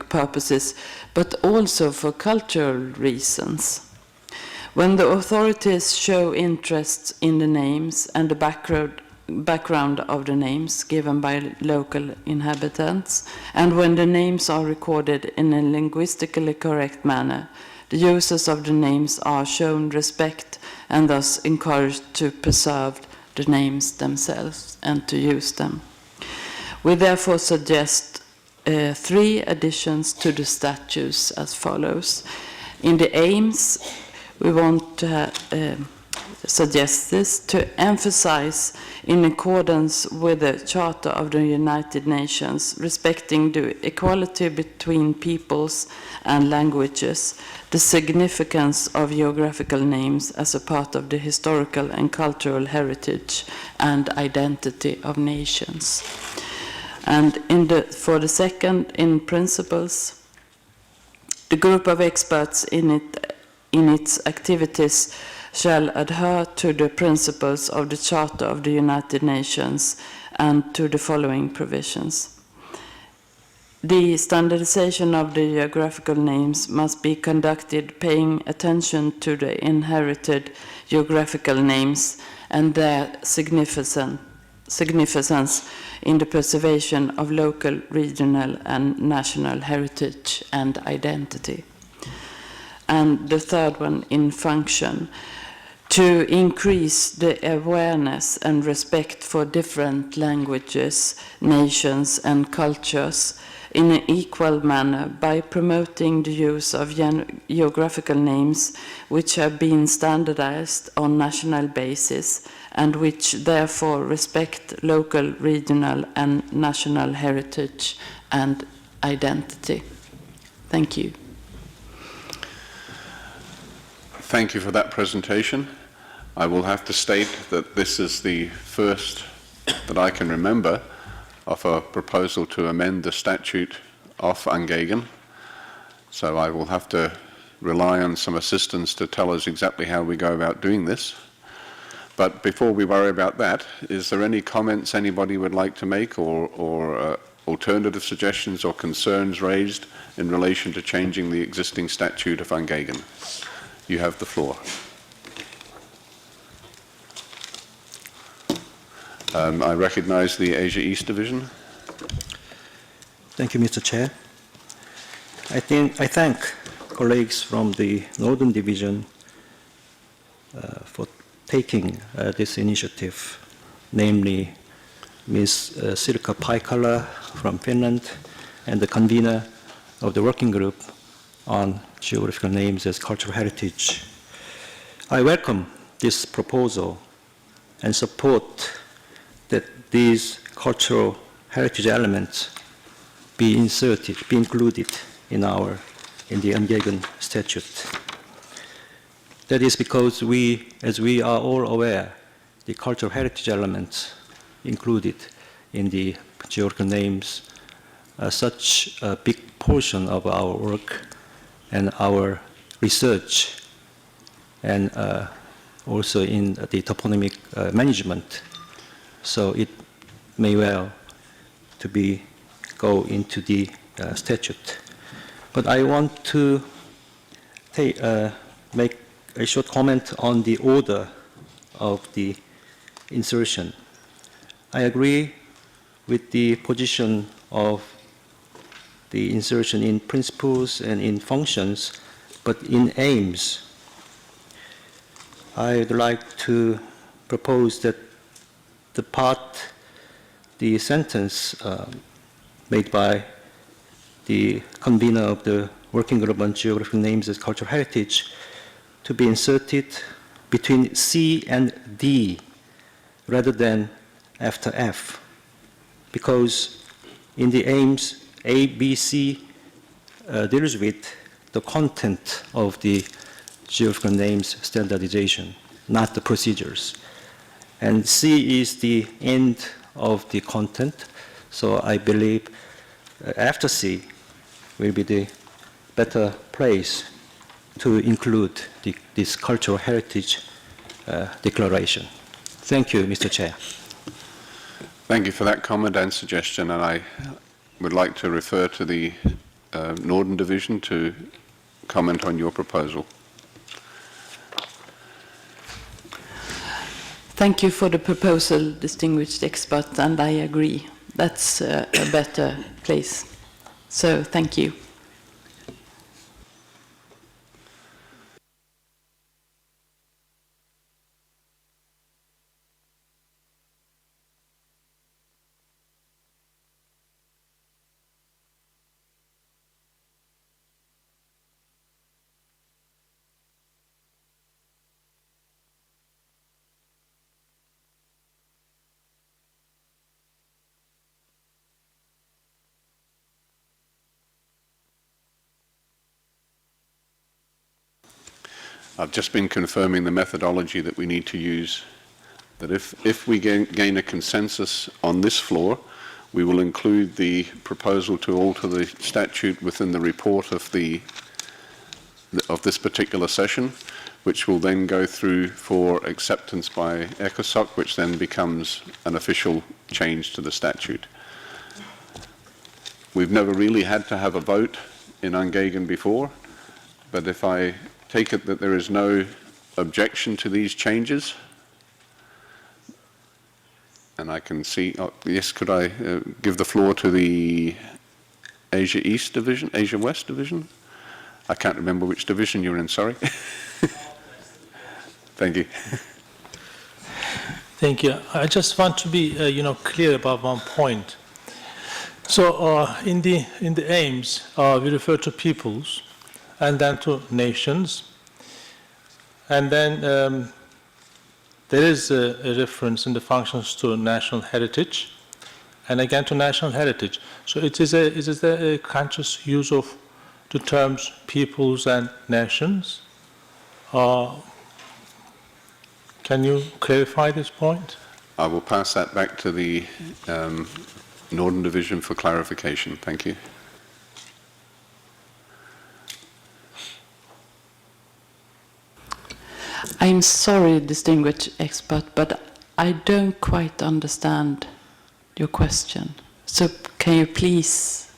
purposes, but also for cultural reasons. When the authorities show interest in the names and the background of the names given by local inhabitants, and when the names are recorded in a linguistically correct manner, the users of the names are shown respect and thus encouraged to preserve the names themselves and to use them. We therefore suggest 3 additions to the statutes as follows. In the aims, we want to suggest this to emphasize, in accordance with the Charter of the United Nations, respecting the equality between peoples and languages, the significance of geographical names as a part of the historical and cultural heritage and identity of nations. And for the second, in principles, the group of experts in its activities shall adhere to the principles of the Charter of the United Nations and to the following provisions. The standardization of the geographical names must be conducted paying attention to the inherited geographical names and their significance in the preservation of local, regional, and national heritage and identity. And the third one, in function, to increase the awareness and respect for different languages, nations, and cultures in an equal manner by promoting the use of geographical names which have been standardized on national basis and which therefore respect local, regional, and national heritage and identity. Thank you. Thank you for that presentation. I will have to state that this is the first that I can remember of a proposal to amend the statute of UNGEGN. So I will have to rely on some assistance to tell us exactly how we go about doing this. But before we worry about that, is there any comments anybody would like to make or alternative suggestions or concerns raised in relation to changing the existing statute of UNGEGN? You have the floor. I recognize the Asia East Division. Thank you, Mr. Chair. I thank colleagues from the Northern Division for taking this initiative, namely Ms. Sirkka Paikala from Finland and the convener of the working group on geographical names as cultural heritage. I welcome this proposal and support that these cultural heritage elements be included in the UNGEGN statute. That is because as we are all aware, the cultural heritage elements included in the geographical names are such a big portion of our work and our research, and also in the toponymic management. So it may well to go into the statute. But I want to make a short comment on the order of the insertion. I agree with the position of the insertion in principles and in functions, but in aims, I'd like to propose that the sentence made by the convener of the working group on geographical names as cultural heritage to be inserted between C and D rather than after F, because in the aims, A, B, C deals with the content of the geographical names standardization, not the procedures. And C is the end of the content, so I believe after C will be the better place to include this cultural heritage declaration. Thank you, Mr. Chair. Thank you for that comment and suggestion, and I would like to refer to the Northern Division to comment on your proposal. Thank you for the proposal, distinguished expert, and I agree. That's a better place. So thank you. I've just been confirming the methodology that we need to use, that if we gain a consensus on this floor, we will include the proposal to alter the statute within the report of this particular session, which will then go through for acceptance by ECOSOC, which then becomes an official change to the statute. We've never really had to have a vote in UNGEGN before, but if I take it that there is no objection to these changes, and I can see, yes, could I give the floor to the Asia East Division, Asia West Division? I can't remember which division you're in, sorry. Thank you. Thank you. I just want to be, clear about one point. So in the aims, we refer to peoples, and then to nations, and then there is a reference in the functions to national heritage, and again to national heritage. So is there a conscious use of the terms peoples and nations? Can you clarify this point? I will pass that back to the Northern Division for clarification. Thank you. I'm sorry, distinguished expert, but I don't quite understand your question. So can you please?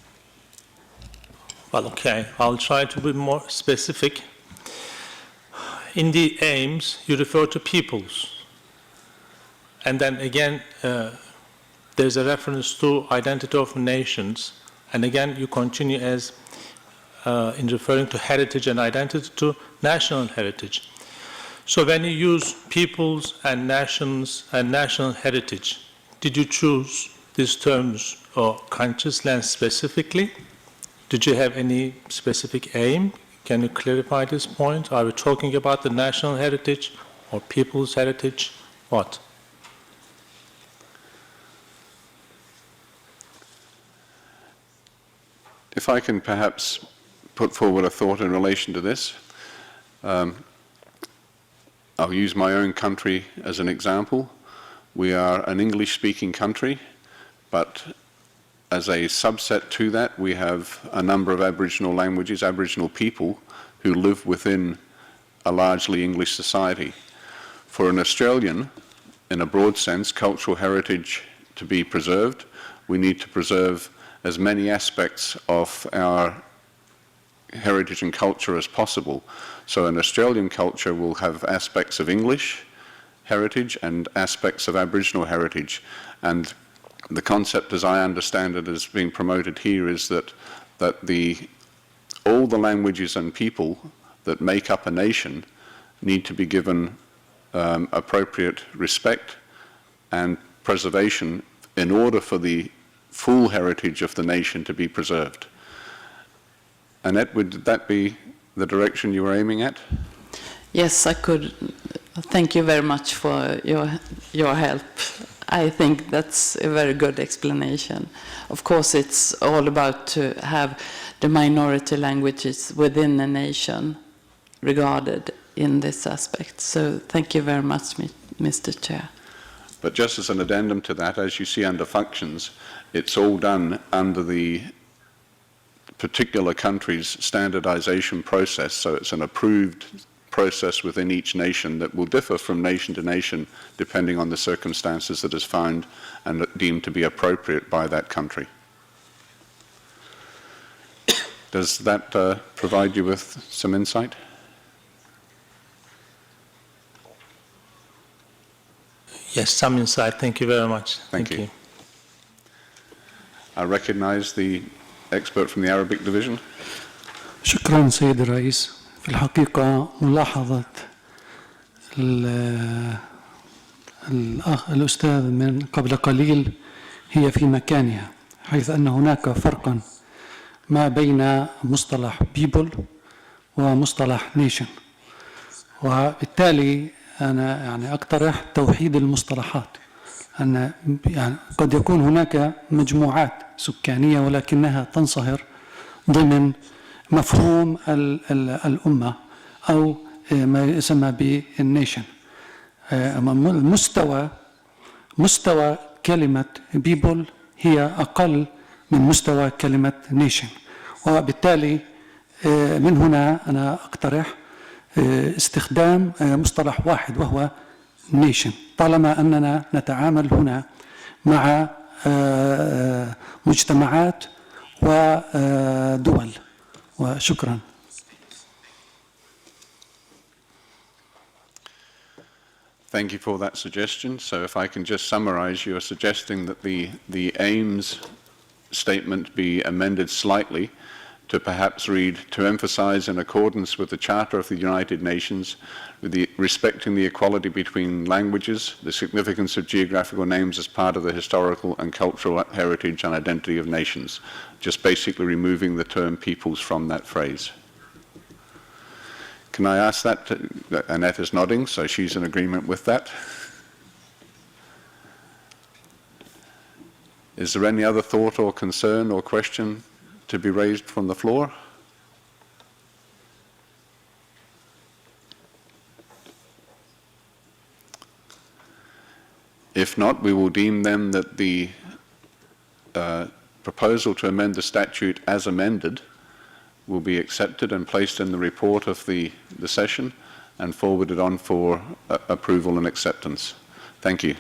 Well, okay, I'll try to be more specific. In the aims, you refer to peoples. And then again, there's a reference to identity of nations. And again, you continue as in referring to heritage and identity to national heritage. So when you use peoples and nations and national heritage, did you choose these terms consciously and specifically? Did you have any specific aim? Can you clarify this point? Are we talking about the national heritage or people's heritage? What? If I can perhaps put forward a thought in relation to this. I'll use my own country as an example. We are an English-speaking country, but as a subset to that, we have a number of Aboriginal languages, Aboriginal people who live within a largely English society. For an Australian, in a broad sense, cultural heritage to be preserved, we need to preserve as many aspects of our heritage and culture as possible. So an Australian culture will have aspects of English heritage and aspects of Aboriginal heritage. And the concept, as I understand it, as being promoted here, is that all the languages and people that make up a nation need to be given appropriate respect and preservation in order for the full heritage of the nation to be preserved. Annette, would that be the direction you were aiming at? Yes, I could. Thank you very much for your help. I think that's a very good explanation. Of course, it's all about to have the minority languages within a nation regarded in this aspect. So thank you very much, Mr. Chair. But just as an addendum to that, as you see under functions, it's all done under the particular country's standardization process. So it's an approved process within each nation that will differ from nation to nation depending on the circumstances that is found and deemed to be appropriate by that country. Does that provide you with some insight? Yes, some insight. Thank you very much. Thank you. I recognize the expert from the Arabic division. شكرا سيد الرئيس. في الحقيقة ملاحظة الأستاذ من قبل قليل هي في مكانها، حيث أن هناك فرقا ما بين مصطلح people ومصطلح nation، وبالتالي أنا أقترح توحيد المصطلحات. أن قد يكون هناك مجموعات سكانية ولكنها تنصهر ضمن مفهوم الأمة أو ما يسمى بالنيشن. مستوى كلمة people هي أقل من مستوى كلمة nation، وبالتالي من هنا أنا أقترح استخدام مصطلح واحد وهو nation، طالما أننا نتعامل هنا مع مجتمعات ودول. وشكرا. Thank you for that suggestion. So if I can just summarize, you are suggesting that the aims statement be amended slightly to perhaps read, to emphasize in accordance with the Charter of the United Nations, respecting the equality between languages, the significance of geographical names as part of the historical and cultural heritage and identity of nations. Just basically removing the term peoples from that phrase. Can I ask that? Annette is nodding, so she's in agreement with that. Is there any other thought or concern or question to be raised from the floor? If not, we will deem then that the proposal to amend the statute as amended will be accepted and placed in the report of the session and forwarded on for approval and acceptance. Thank you.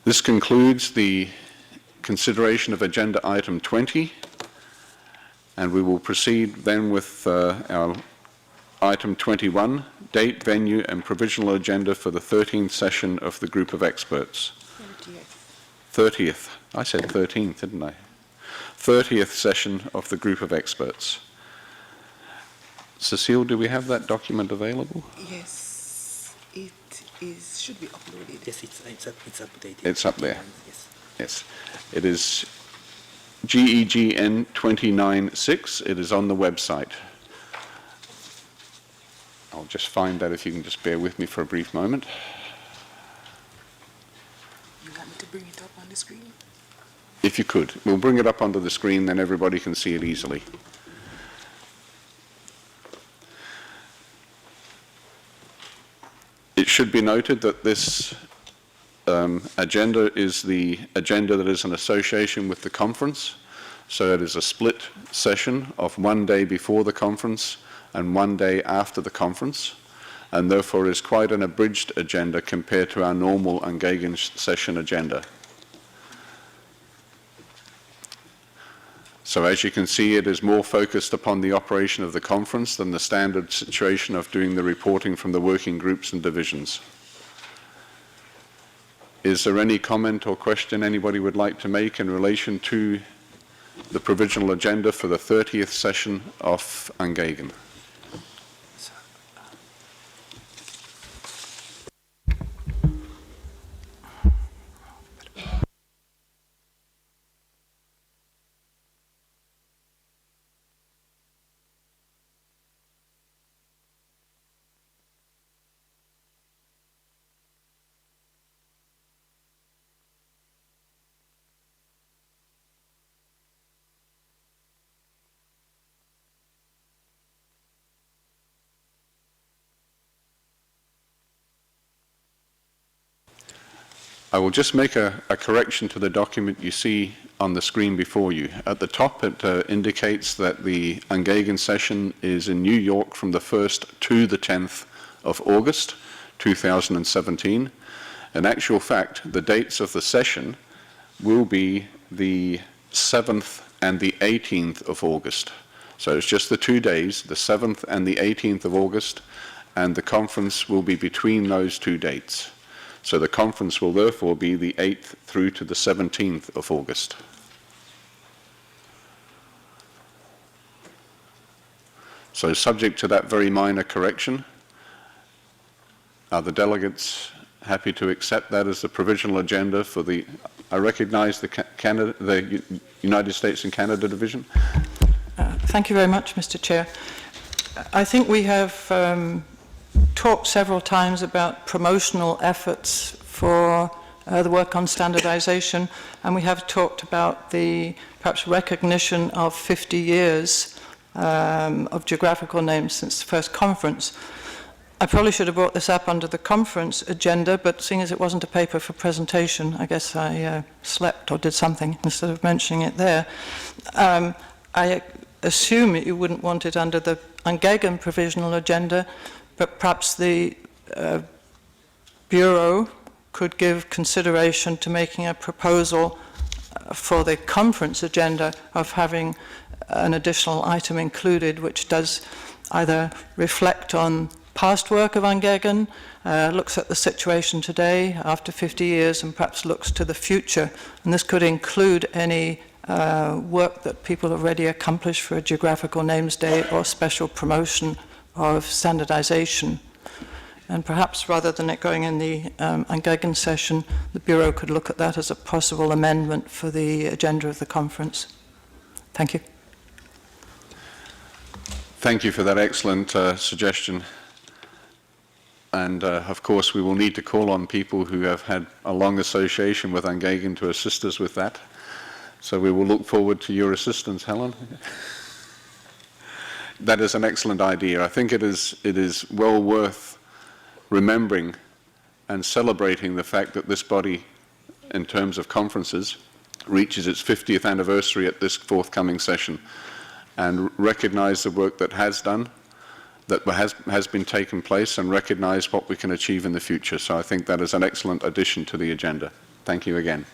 This concludes the consideration of agenda item 20, and we will proceed then with our item 21, date, venue and provisional agenda for the 13th session of the group of experts. 30th. I said 13th, didn't I? 30th session of the group of experts. Cecile, do we have that document available? Yes, it is, should be uploaded. Yes, it's updated. It's up there. Yes. Yes. It is GEGN 296. It is on the website. I'll just find that if you can just bear with me for a brief moment. You want me to bring it up on the screen? If you could. We'll bring it up onto the screen, then everybody can see it easily. It should be noted that this agenda is the agenda that is in association with the conference. So it is a split session of 1 day before the conference and 1 day after the conference, and therefore is quite an abridged agenda compared to our normal UNGEGN session agenda. So as you can see, it is more focused upon the operation of the conference than the standard situation of doing the reporting from the working groups and divisions. Is there any comment or question anybody would like to make in relation to the provisional agenda for the 30th session of UNGEGN? I will just make a correction to the document you see on the screen before you. At the top, it indicates that the UNGEGN session is in New York from the 1st to the 10th of August 2017. In actual fact, the dates of the session will be the 7th and the 18th of August. So it's just the 2 days, the 7th and the 18th of August, and the conference will be between those 2 dates. So the conference will therefore be the 8th through to the 17th of August. So subject to that very minor correction, are the delegates happy to accept that as the provisional agenda for the, I recognize the United States and Canada division? Thank you very much, Mr. Chair. I think we have talked several times about promotional efforts for the work on standardization, and we have talked about the perhaps recognition of 50 years of geographical names since the first conference. I probably should have brought this up under the conference agenda, but seeing as it wasn't a paper for presentation, I guess I slept or did something instead of mentioning it there. I assume you wouldn't want it under the UNGEGN provisional agenda, but perhaps the Bureau could give consideration to making a proposal for the conference agenda of having an additional item included which does either reflect on past work of UNGEGN, looks at the situation today after 50 years and perhaps looks to the future. And this could include any work that people have already accomplished for a Geographical Names Day or special promotion of standardization. And perhaps rather than it going in the UNGEGN session, the Bureau could look at that as a possible amendment for the agenda of the conference. Thank you. Thank you for that excellent suggestion. And of course, we will need to call on people who have had a long association with UNGEGN to assist us with that. So we will look forward to your assistance, Helen. That is an excellent idea. I think it is well worth remembering and celebrating the fact that this body, in terms of conferences, reaches its 50th anniversary at this forthcoming session, and recognize the work that has been taken place, and recognize what we can achieve in the future. So I think that is an excellent addition to the agenda. Thank you again.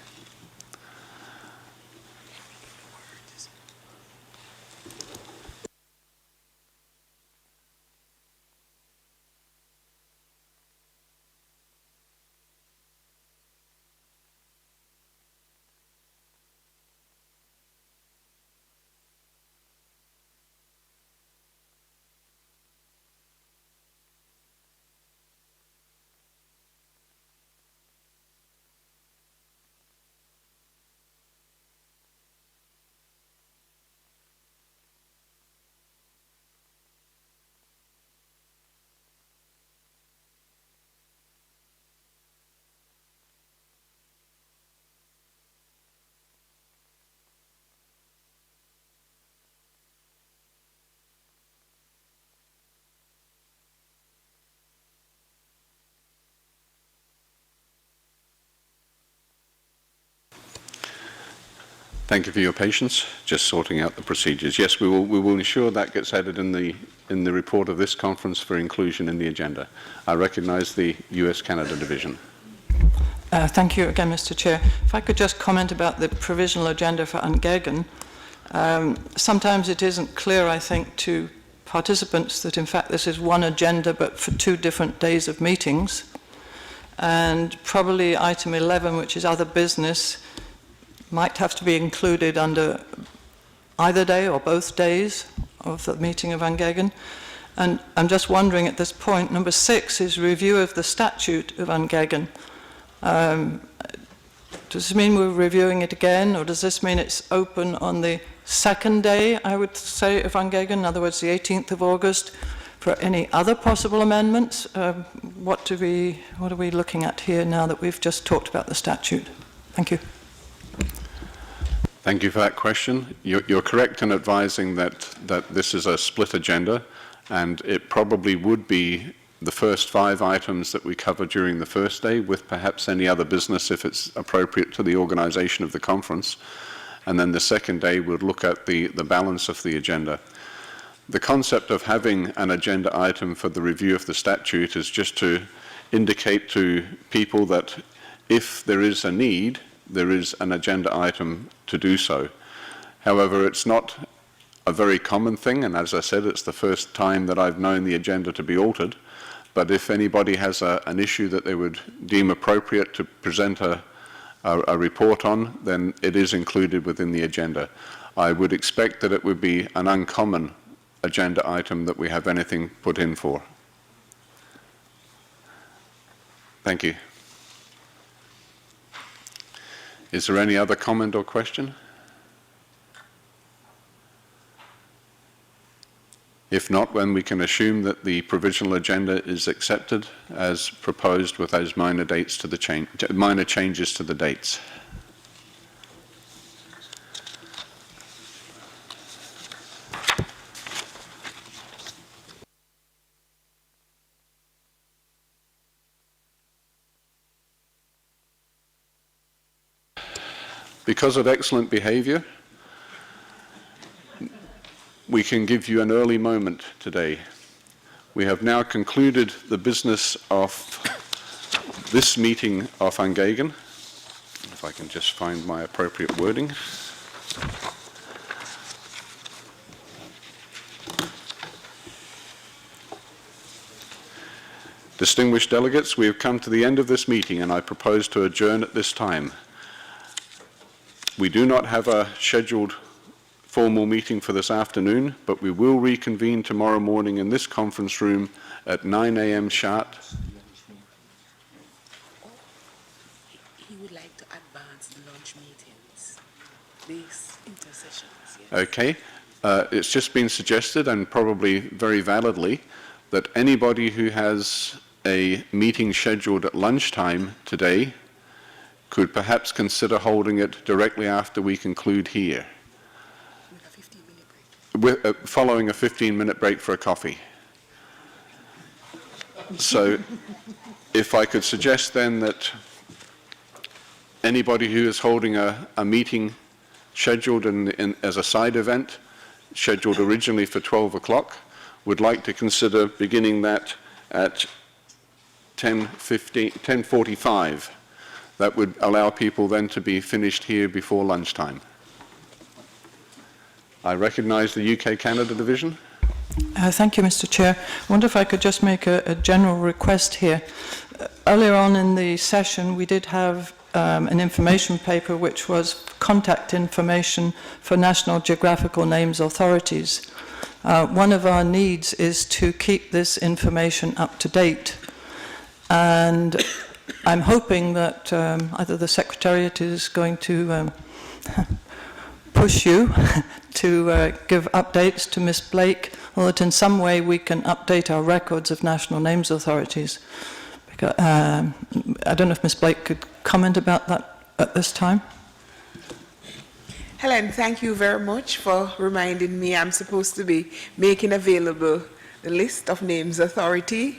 Thank you for your patience, just sorting out the procedures. Yes, we will ensure that gets added in the report of this conference for inclusion in the agenda. I recognize the US-Canada division. Thank you again, Mr. Chair. If I could just comment about the provisional agenda for UNGEGN. Sometimes it isn't clear, I think, to participants that in fact this is one agenda but for 2 different days of meetings. And probably item 11, which is other business, might have to be included under either day or both days of the meeting of UNGEGN. And I'm just wondering at this point, number 6 is review of the statute of UNGEGN. Does this mean we're reviewing it again, or does this mean it's open on the 2nd day, I would say, of UNGEGN, in other words, the 18th of August, for any other possible amendments? What are we looking at here now that we've just talked about the statute? Thank you. Thank you for that question. You're correct in advising that this is a split agenda, and it probably would be the first 5 items that we cover during the first day, with perhaps any other business if it's appropriate to the organization of the conference. And then the second day would look at the balance of the agenda. The concept of having an agenda item for the review of the statute is just to indicate to people that if there is a need, there is an agenda item to do so. However, it's not a very common thing, and as I said, it's the first time that I've known the agenda to be altered. But if anybody has an issue that they would deem appropriate to present a report on, then it is included within the agenda. I would expect that it would be an uncommon agenda item that we have anything put in for. Thank you. Is there any other comment or question? If not, then we can assume that the provisional agenda is accepted as proposed with those minor changes to the dates. Because of excellent behavior, we can give you an early moment today. We have now concluded the business of this meeting of UNGEGN. If I can just find my appropriate wording. Distinguished delegates, we have come to the end of this meeting and I propose to adjourn at this time. We do not have a scheduled formal meeting for this afternoon, but we will reconvene tomorrow morning in this conference room at 9 a.m. sharp. He would like to advance the lunch meetings, these intersessions. Yes. Okay. It's just been suggested, and probably very validly, that anybody who has a meeting scheduled at lunchtime today could perhaps consider holding it directly after we conclude here, following a 15-minute break for a coffee. So if I could suggest then that anybody who is holding a meeting scheduled as a side event, scheduled originally for 12 o'clock, would like to consider beginning that at 10:45. That would allow people then to be finished here before lunchtime. I recognize the UK-Canada division. Thank you, Mr. Chair. I wonder if I could just make a general request here. Earlier on in the session, we did have an information paper which was contact information for National Geographical Names Authorities. One of our needs is to keep this information up to date. And I'm hoping that either the Secretariat is going to push you to give updates to Ms. Blake, or that in some way we can update our records of national names authorities. Because, I don't know if Ms. Blake could comment about that at this time. Helen, thank you very much for reminding me I'm supposed to be making available the list of names authorities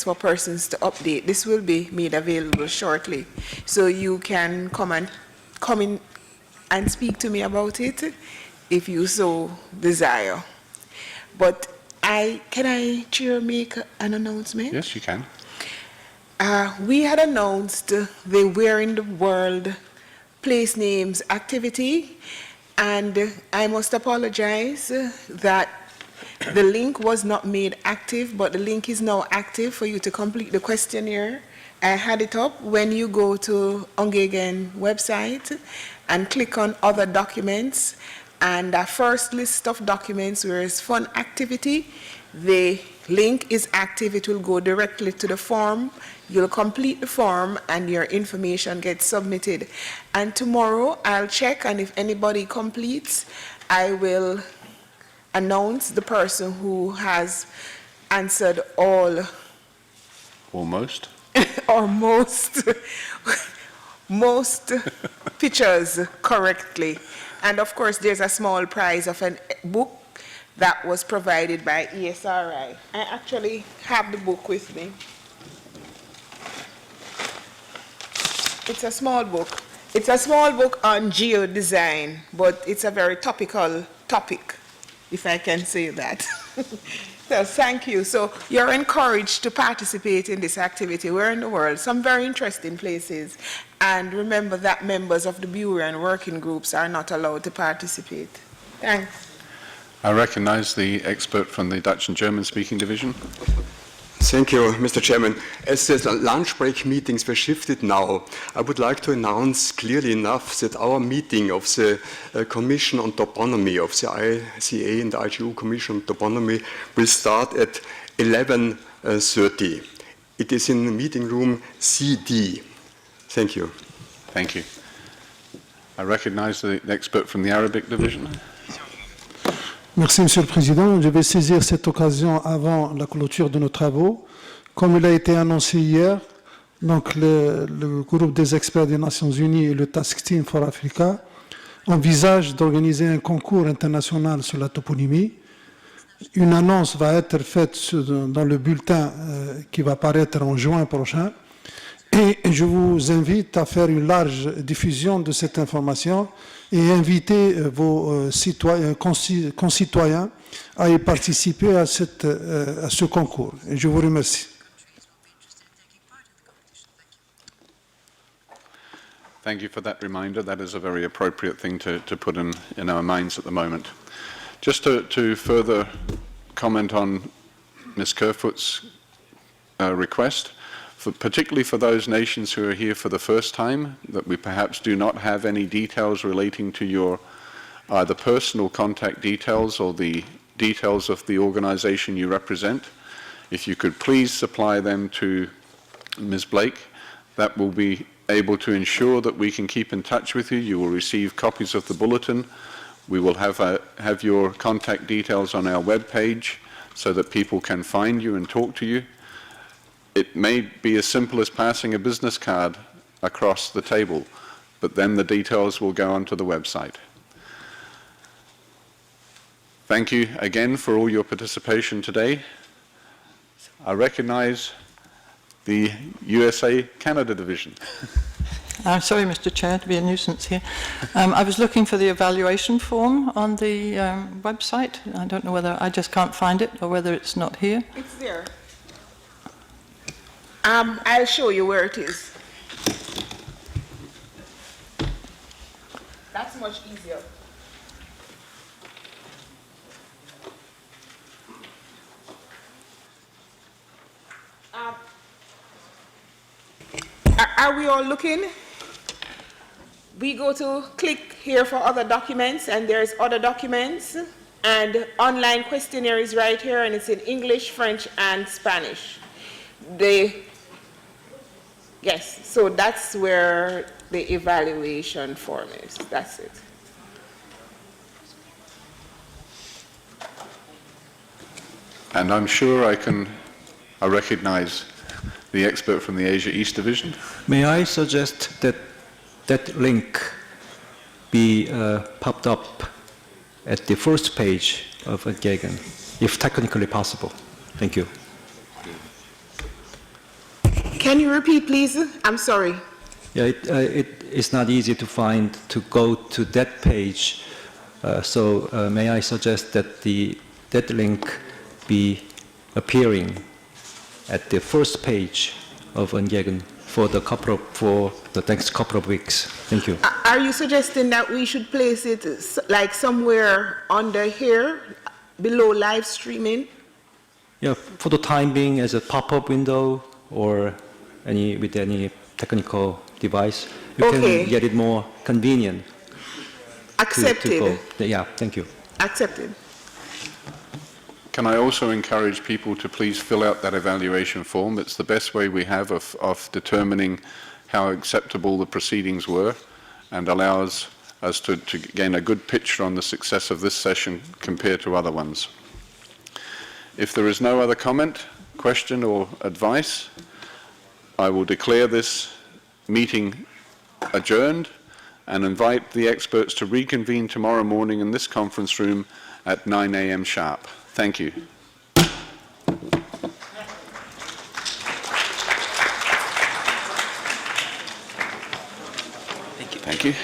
for persons to update. This will be made available shortly, so you can come in and speak to me about it if you so desire. But can I, Chair, make an announcement? Yes, you can. We had announced the Where in the World Place Names activity, and I must apologize that the link was not made active, but the link is now active for you to complete the questionnaire. I had it up. When you go to UNGEGN website and click on Other Documents, and our first list of documents where is Fun Activity, the link is active. It will go directly to the form. You'll complete the form and your information gets submitted. And tomorrow I'll check, and if anybody completes, I will announce the person who has answered all. Almost. Or most pictures correctly. And of course, there's a small prize of a book that was provided by ESRI. I actually have the book with me. It's a small book. It's a small book on geodesign, but it's a very topical topic, if I can say that. So thank you. So you're encouraged to participate in this activity. We're in the world, some very interesting places. And remember that members of the Bureau and working groups are not allowed to participate. Thanks. I recognize the expert from the Dutch and German-speaking division. Thank you, Mr. Chairman. As the lunch break meetings were shifted now, I would like to announce clearly enough that our meeting of the Commission on Toponymy, of the ICA and the IGU Commission on Toponymy, will start at 11:30. It is in the meeting room CD. Thank you. Thank you. I recognize the expert from the Arabic division. Merci, Monsieur le Président. Je vais saisir cette occasion avant la clôture de nos travaux. Comme il a été annoncé hier, donc le groupe des experts des Nations Unies et le Task Team for Africa envisagent d'organiser un concours international sur la toponymie. Une annonce va être faite dans le bulletin qui va paraître en juin prochain. Et je vous invite à faire une large diffusion de cette information et inviter vos concitoyens à y participer à ce concours. Et je vous remercie. Thank you for that reminder. That is a very appropriate thing to put in our minds at the moment. Just to further comment on Ms. Kerfoot's request, particularly for those nations who are here for the first time, that we perhaps do not have any details relating to your either personal contact details or the details of the organization you represent. If you could please supply them to Ms. Blake, that will be able to ensure that we can keep in touch with you. You will receive copies of the bulletin. We will have your contact details on our web page so that people can find you and talk to you. It may be as simple as passing a business card across the table, but then the details will go onto the website. Thank you again for all your participation today. I recognize the USA-Canada division. I'm sorry, Mr. Chair, to be a nuisance here. I was looking for the evaluation form on the website. I don't know whether I just can't find it or whether it's not here. It's there. I'll show you where it is. That's much easier. Are we all looking? We go to click here for other documents, and there's other documents, and online questionnaire is right here, and it's in English, French, and Spanish. Yes, so that's where the evaluation form is. That's it. And I'm sure I recognize the expert from the Asia East Division. May I suggest that that link be popped up at the first page of UNGEGN, if technically possible? Thank you. Can you repeat, please? I'm sorry. Yeah, it's not easy to find, to go to that page. So may I suggest that that link be appearing at the first page of UNGEGN for the next couple of weeks. Thank you. Are you suggesting that we should place it like somewhere under here, below live streaming? Yeah, for the time being, as a pop-up window or with any technical device, you can get it more convenient. Accepted. To go. Yeah, thank you. Accepted. Can I also encourage people to please fill out that evaluation form? It's the best way we have of determining how acceptable the proceedings were, and allows us to gain a good picture on the success of this session compared to other ones. If there is no other comment, question or advice, I will declare this meeting adjourned and invite the experts to reconvene tomorrow morning in this conference room at 9 a.m. sharp. Thank you. Thank you.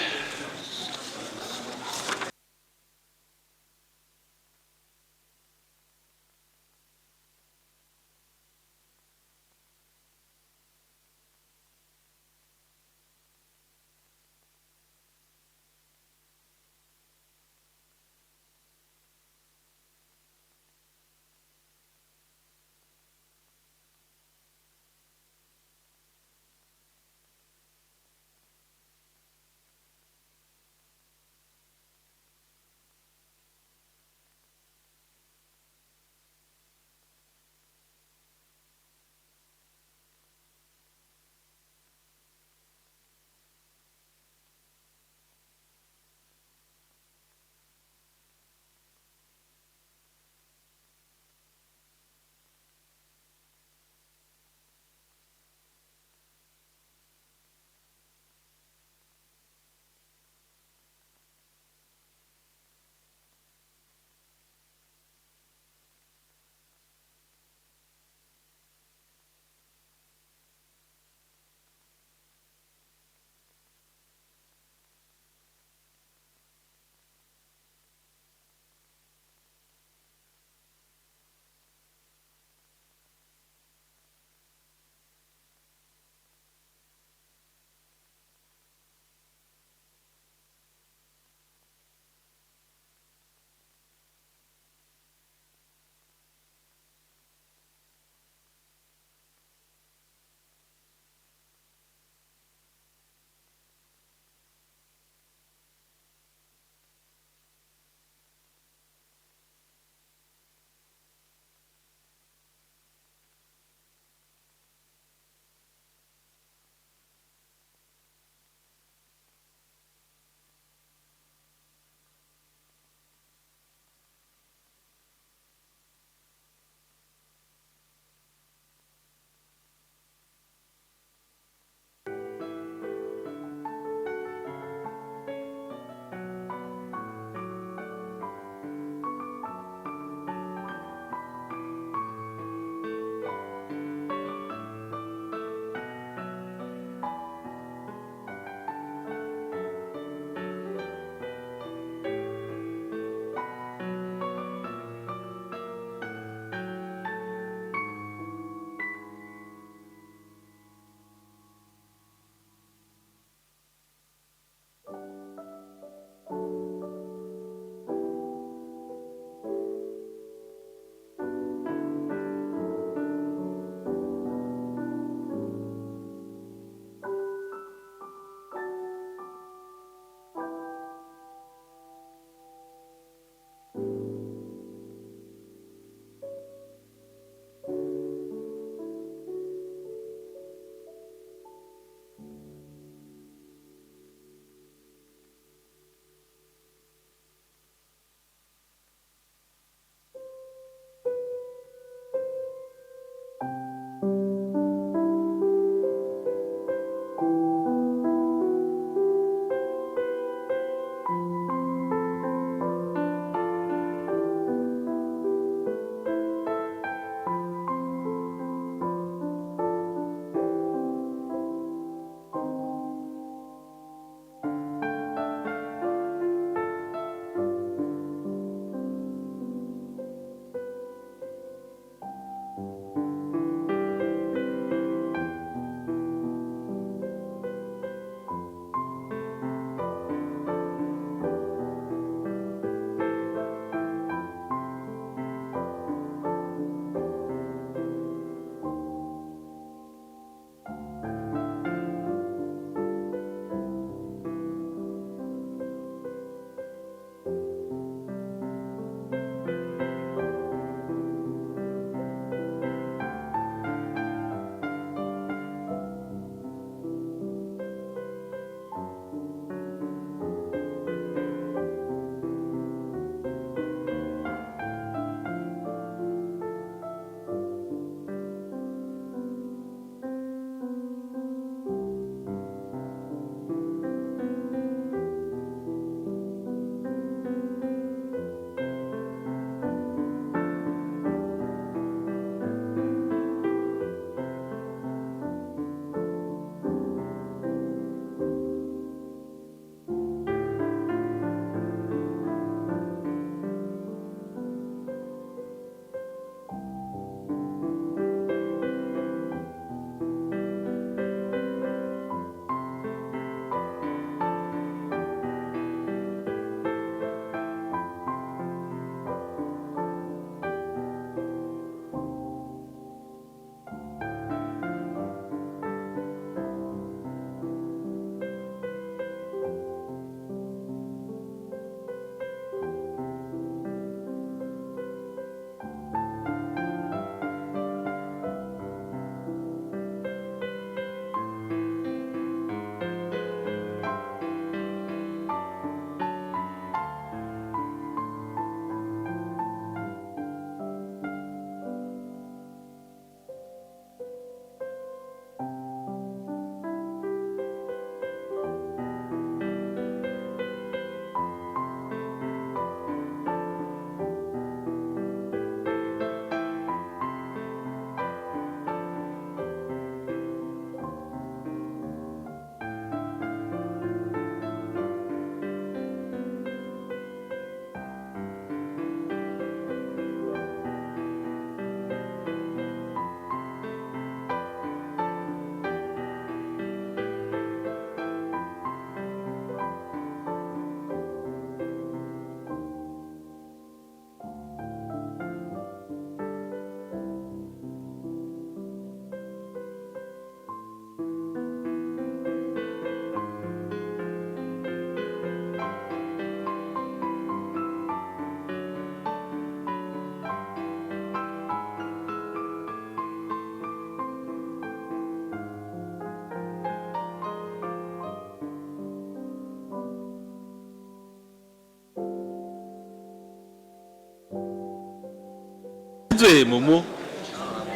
最某某，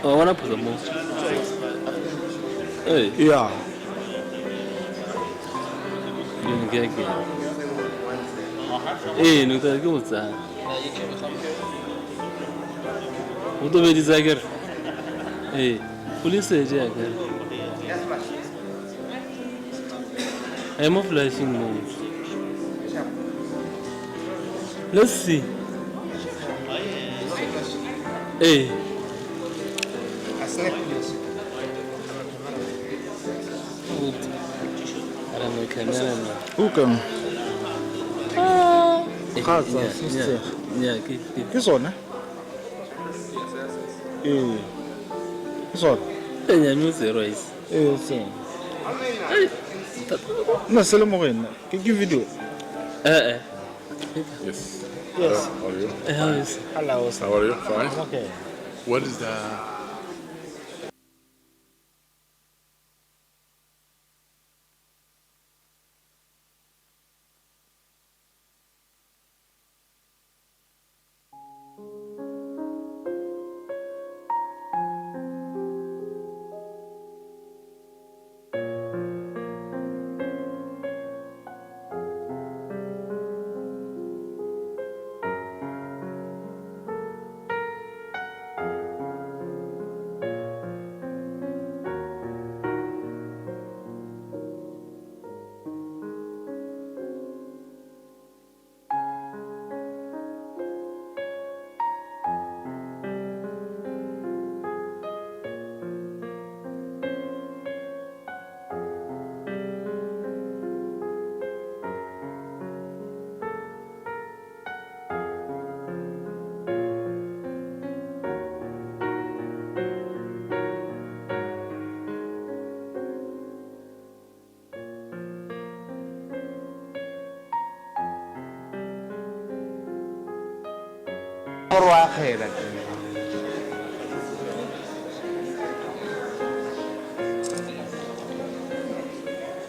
我那不是某。哎。Yeah. UNGEGN. Eh, não tá como tá? O do meio de zagueiro. Eh, polícia já cara. É uma flashing mode. Let's see. Hey. Hoe kan? Gaat dat? Ja, kijk. Gezond, hè? Gezond. Ja, nu zero is. Sim. Não, se ele morrer, que vídeo? Eh. Yes. Yes. How are you? Yes. Hello. How are you? Fine. Okay. What is the...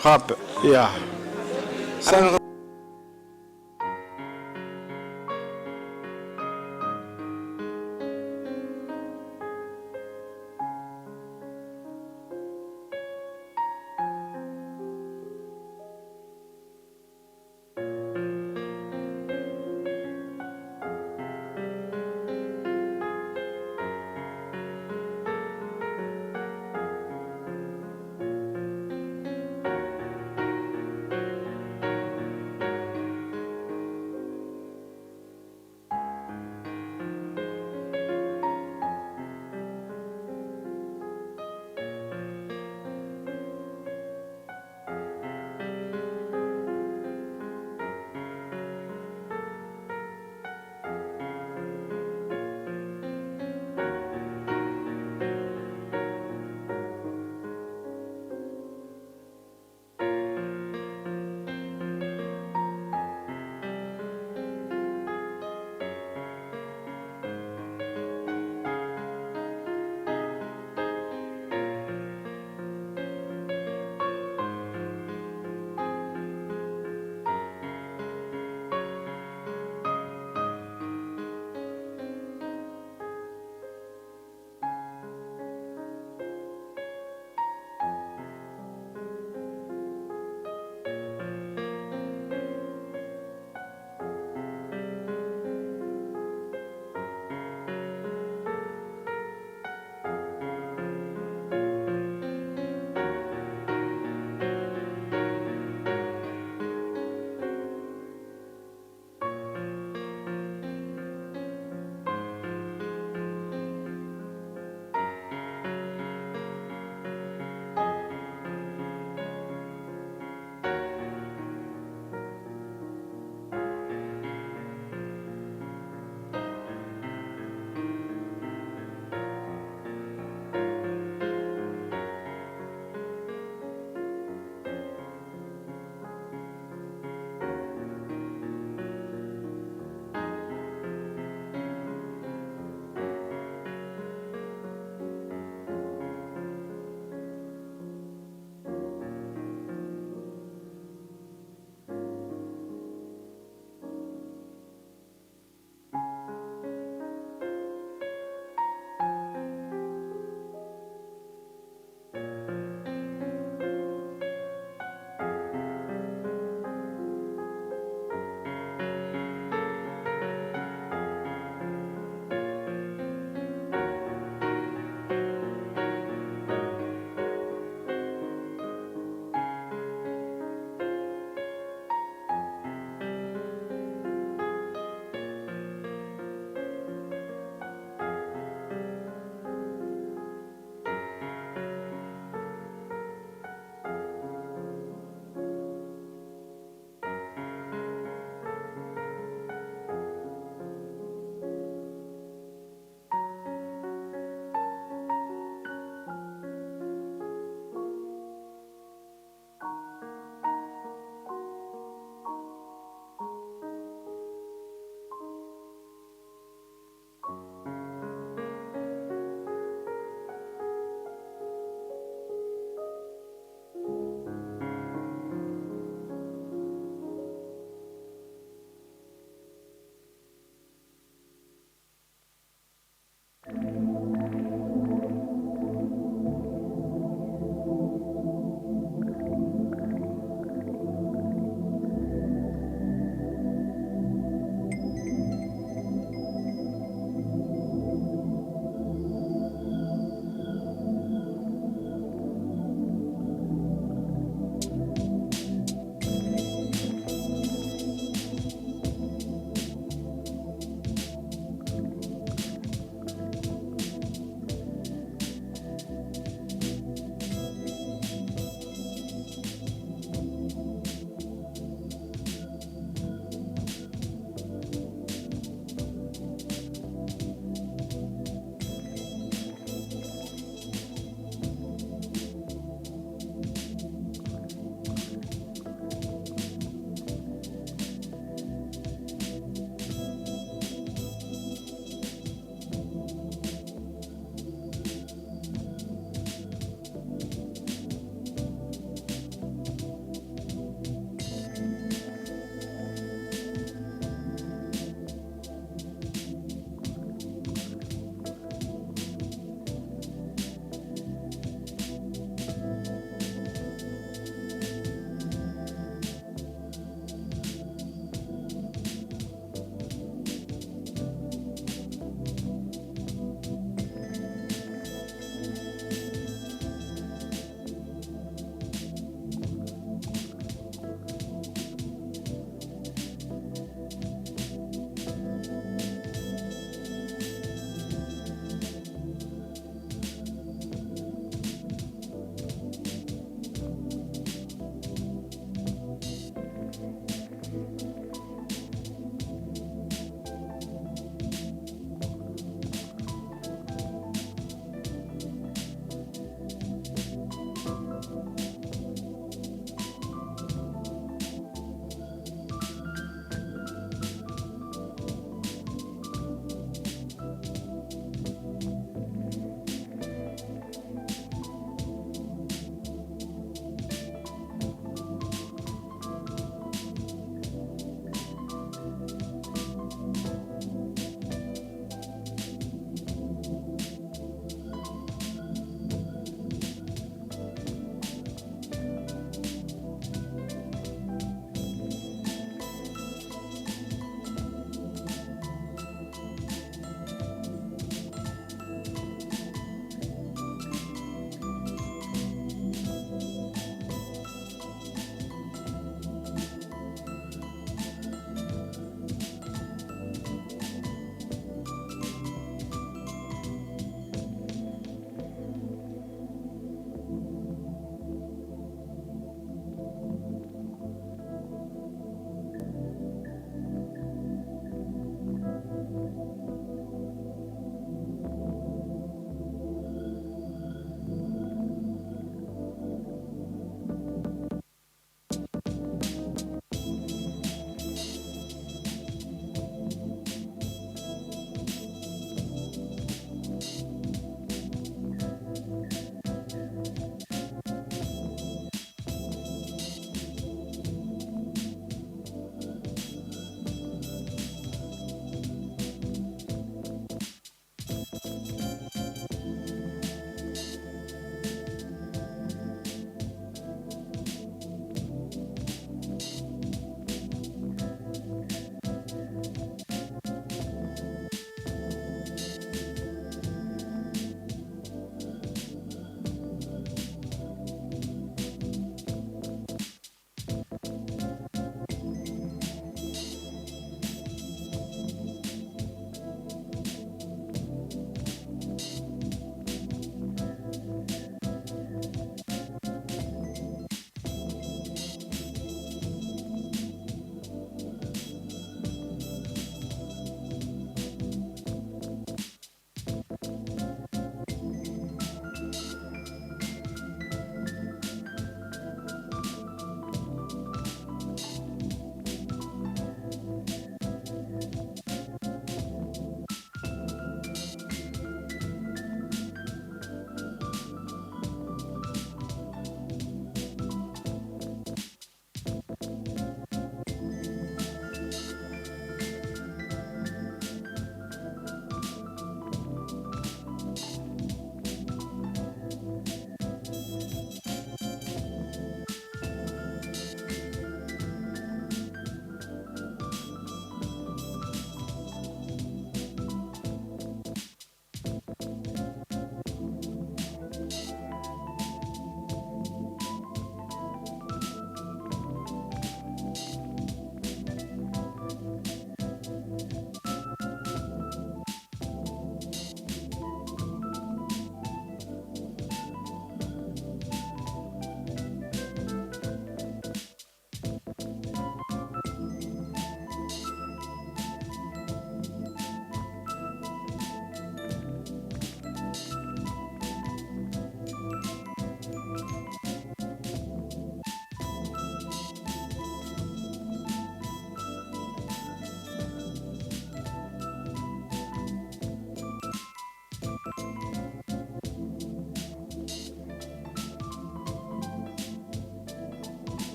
Gaat, ja. Zijn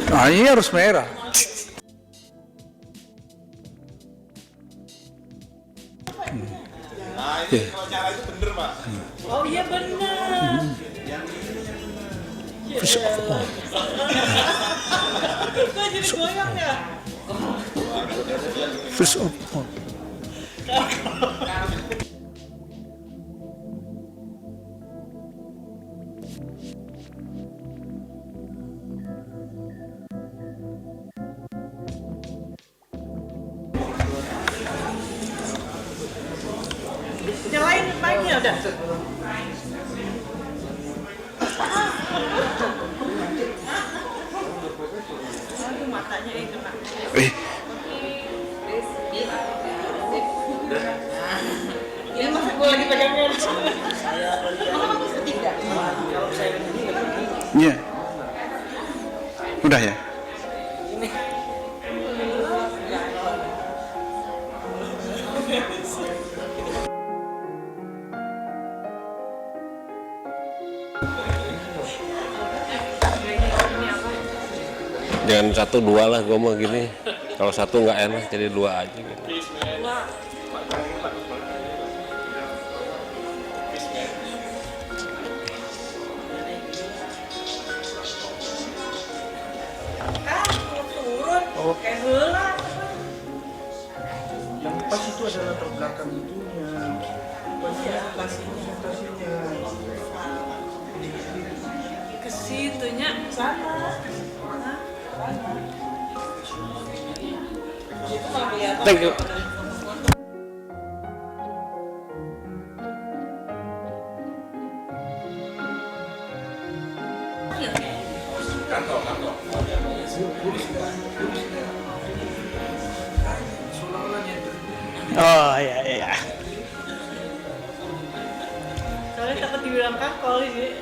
Ah, ini harus merah. Nah, ini kalau cara itu bener, Pak. Oh iya benar. Kok jadi goyang ya? First of all. Nyalain mic-nya udah. Aduh, matanya itu kena. Ini masa gue lagi pegangnya. Ketiga. Iya. Udah ya? Jangan 1-2 lah, gue mau gini. Kalau 1 nggak enak, jadi 2 aja gitu. Turun, kayak heula. Yang pas itu adalah terbelakang itunya. Ke situnya sana. Thank you. Oh iya iya. Soalnya takut dibilang kakol ini.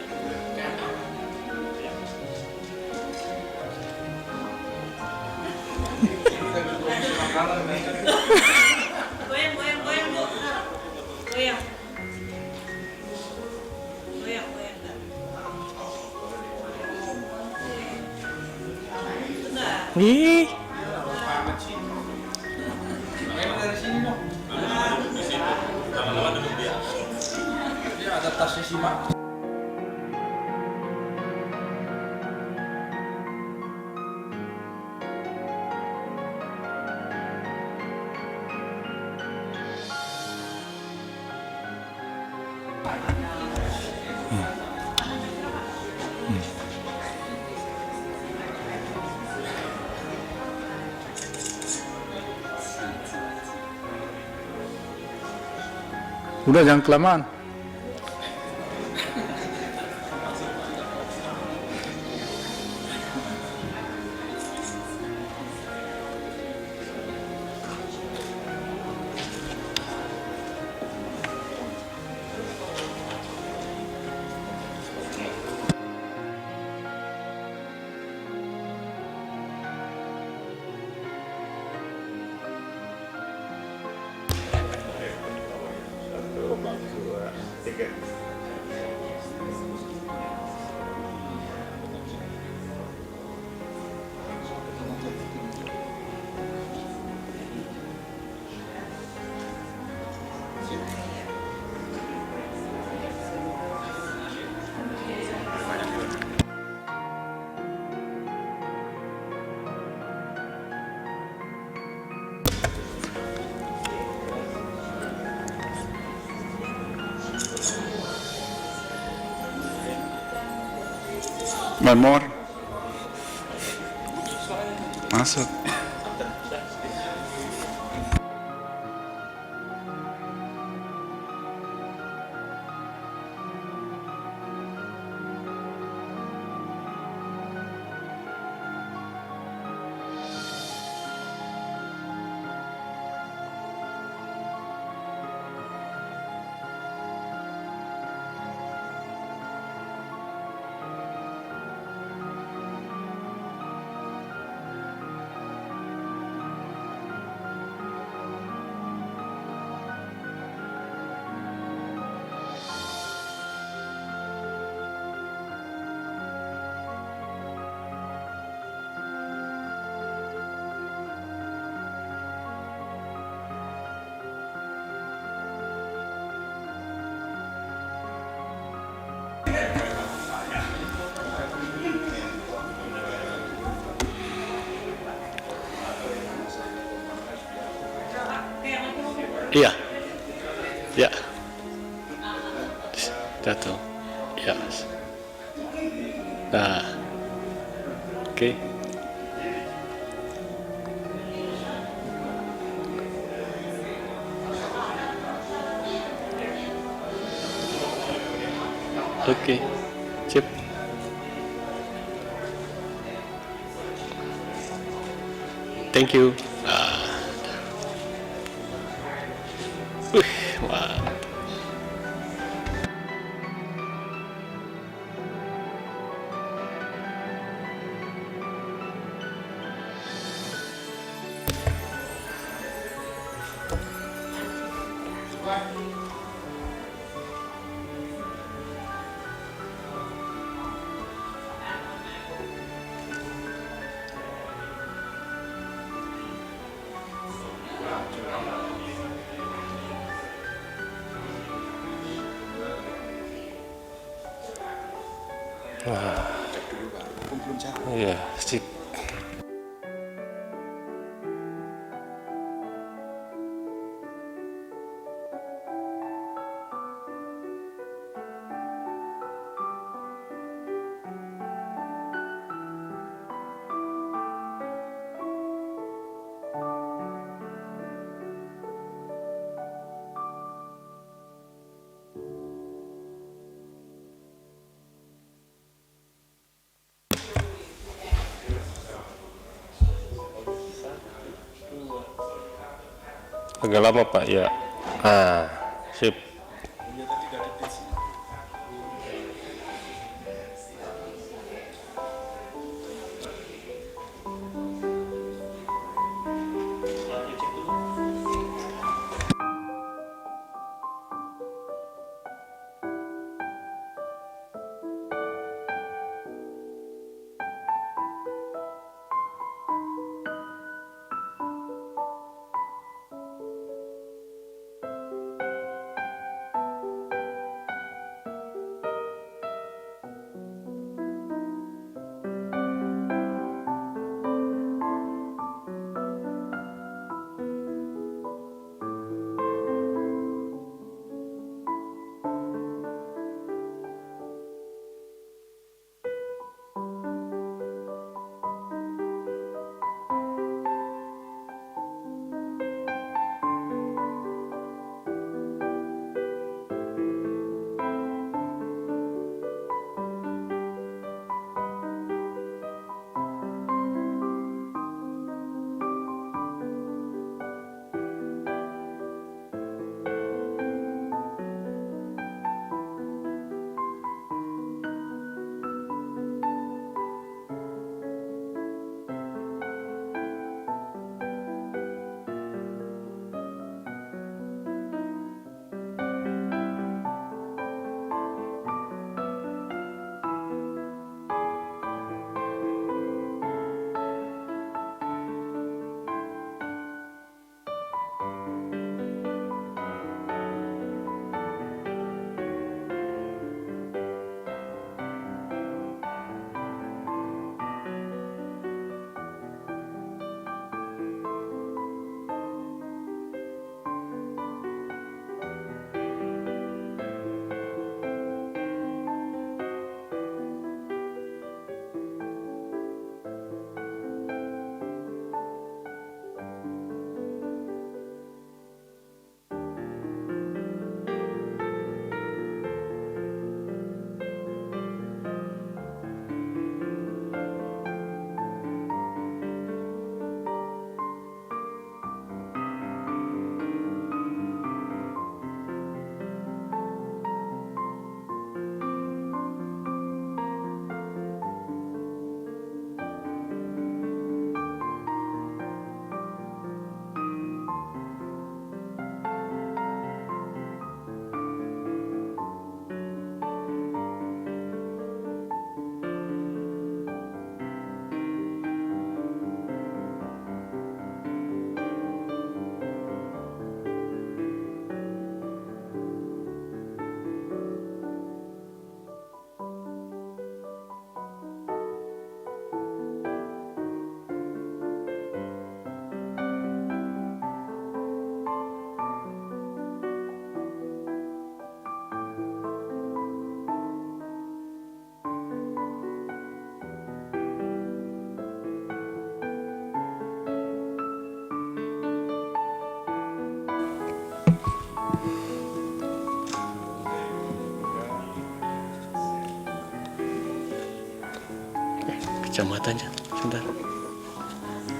Goyang, goyang, goyang, Bu. Goyang. Goyang, goyang. Ih. Dia ada tasnya sih, Mak. Udah jangan kelamaan. One more. Masuk. Iya. Ya. Jatuh. Ya. Nah. Oke. Oke. Sip. Thank you. Wah. Wah. Iya, sip. Agak lama Pak, ya. Sip.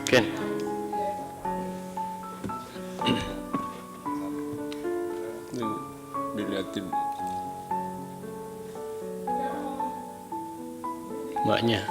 Ken. Dilihatin. Mbaknya.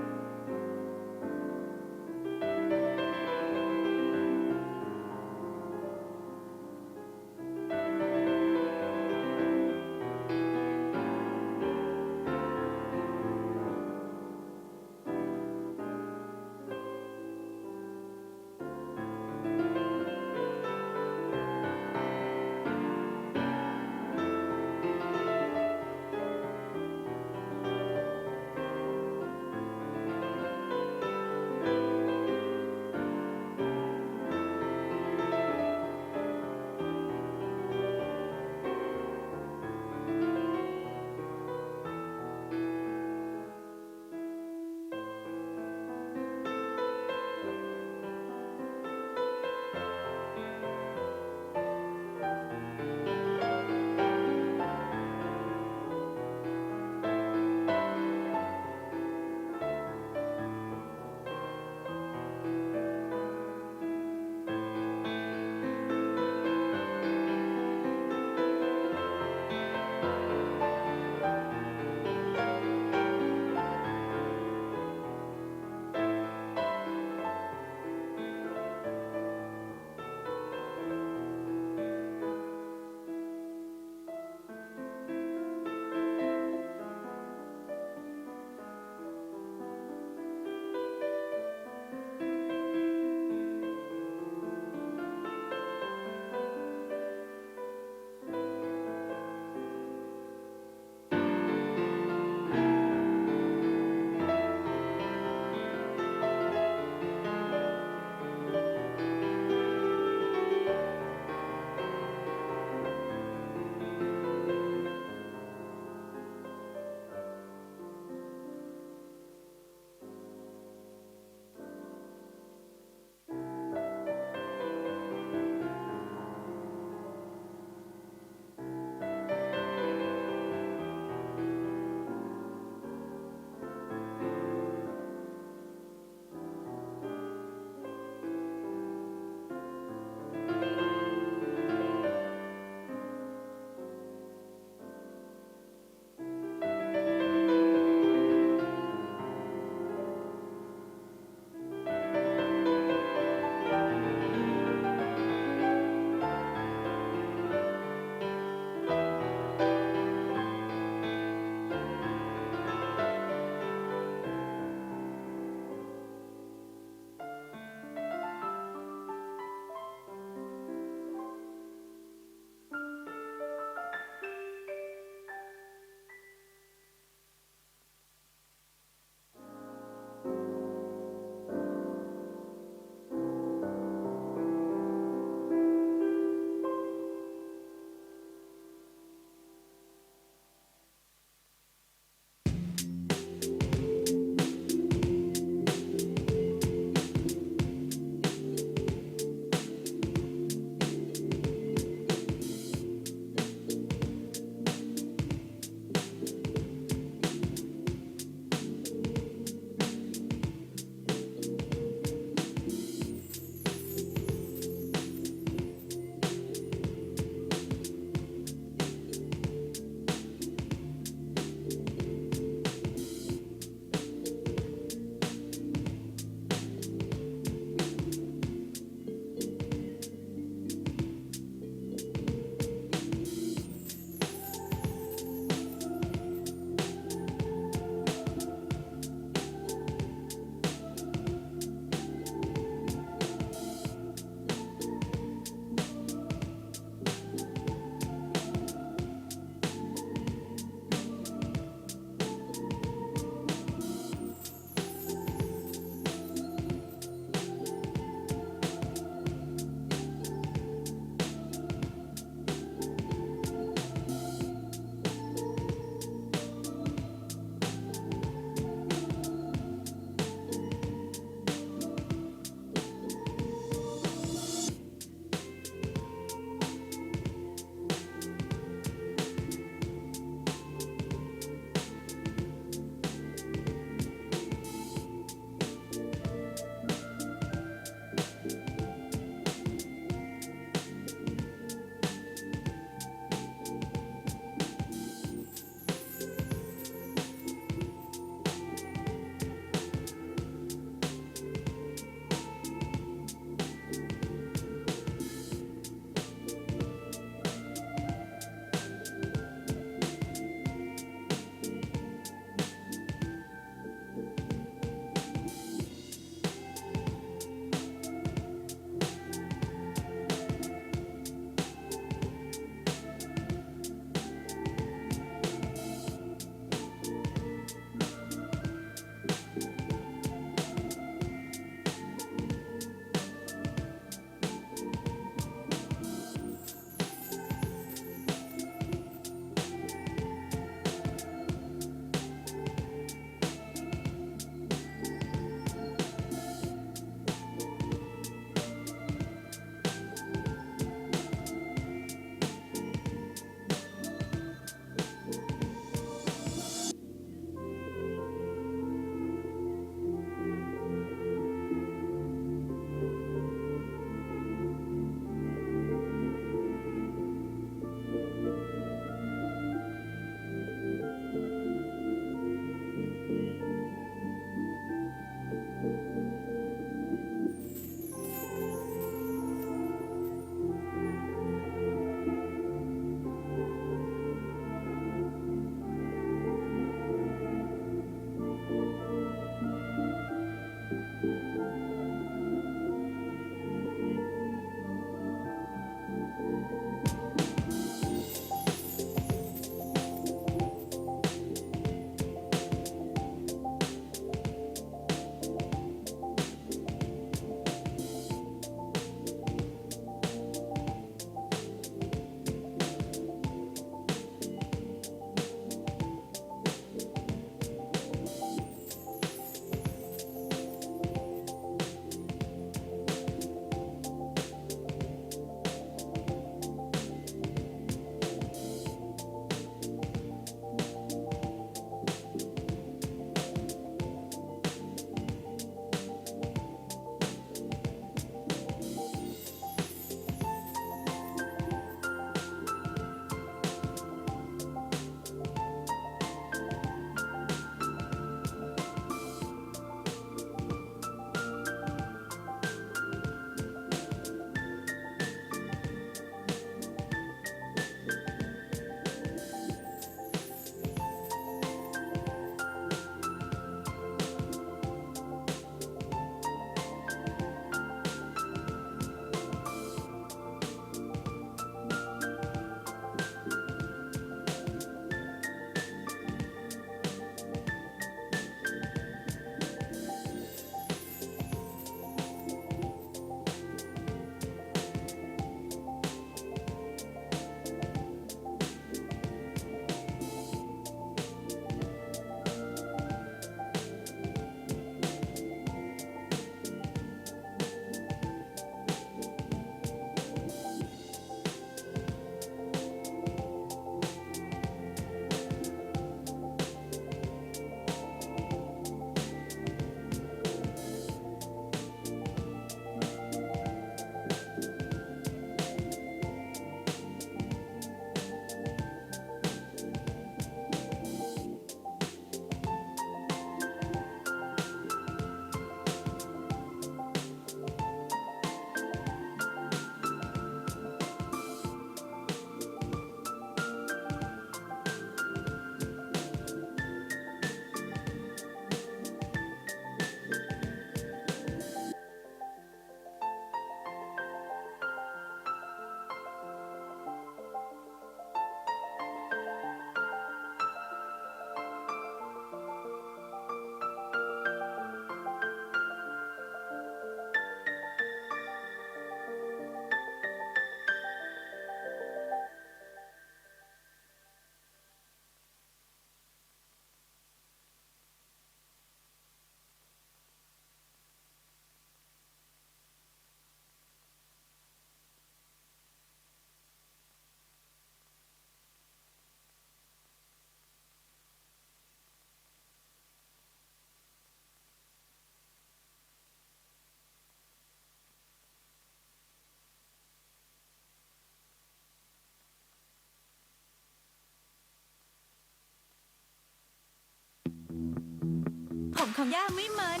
ของย่าไม่มัน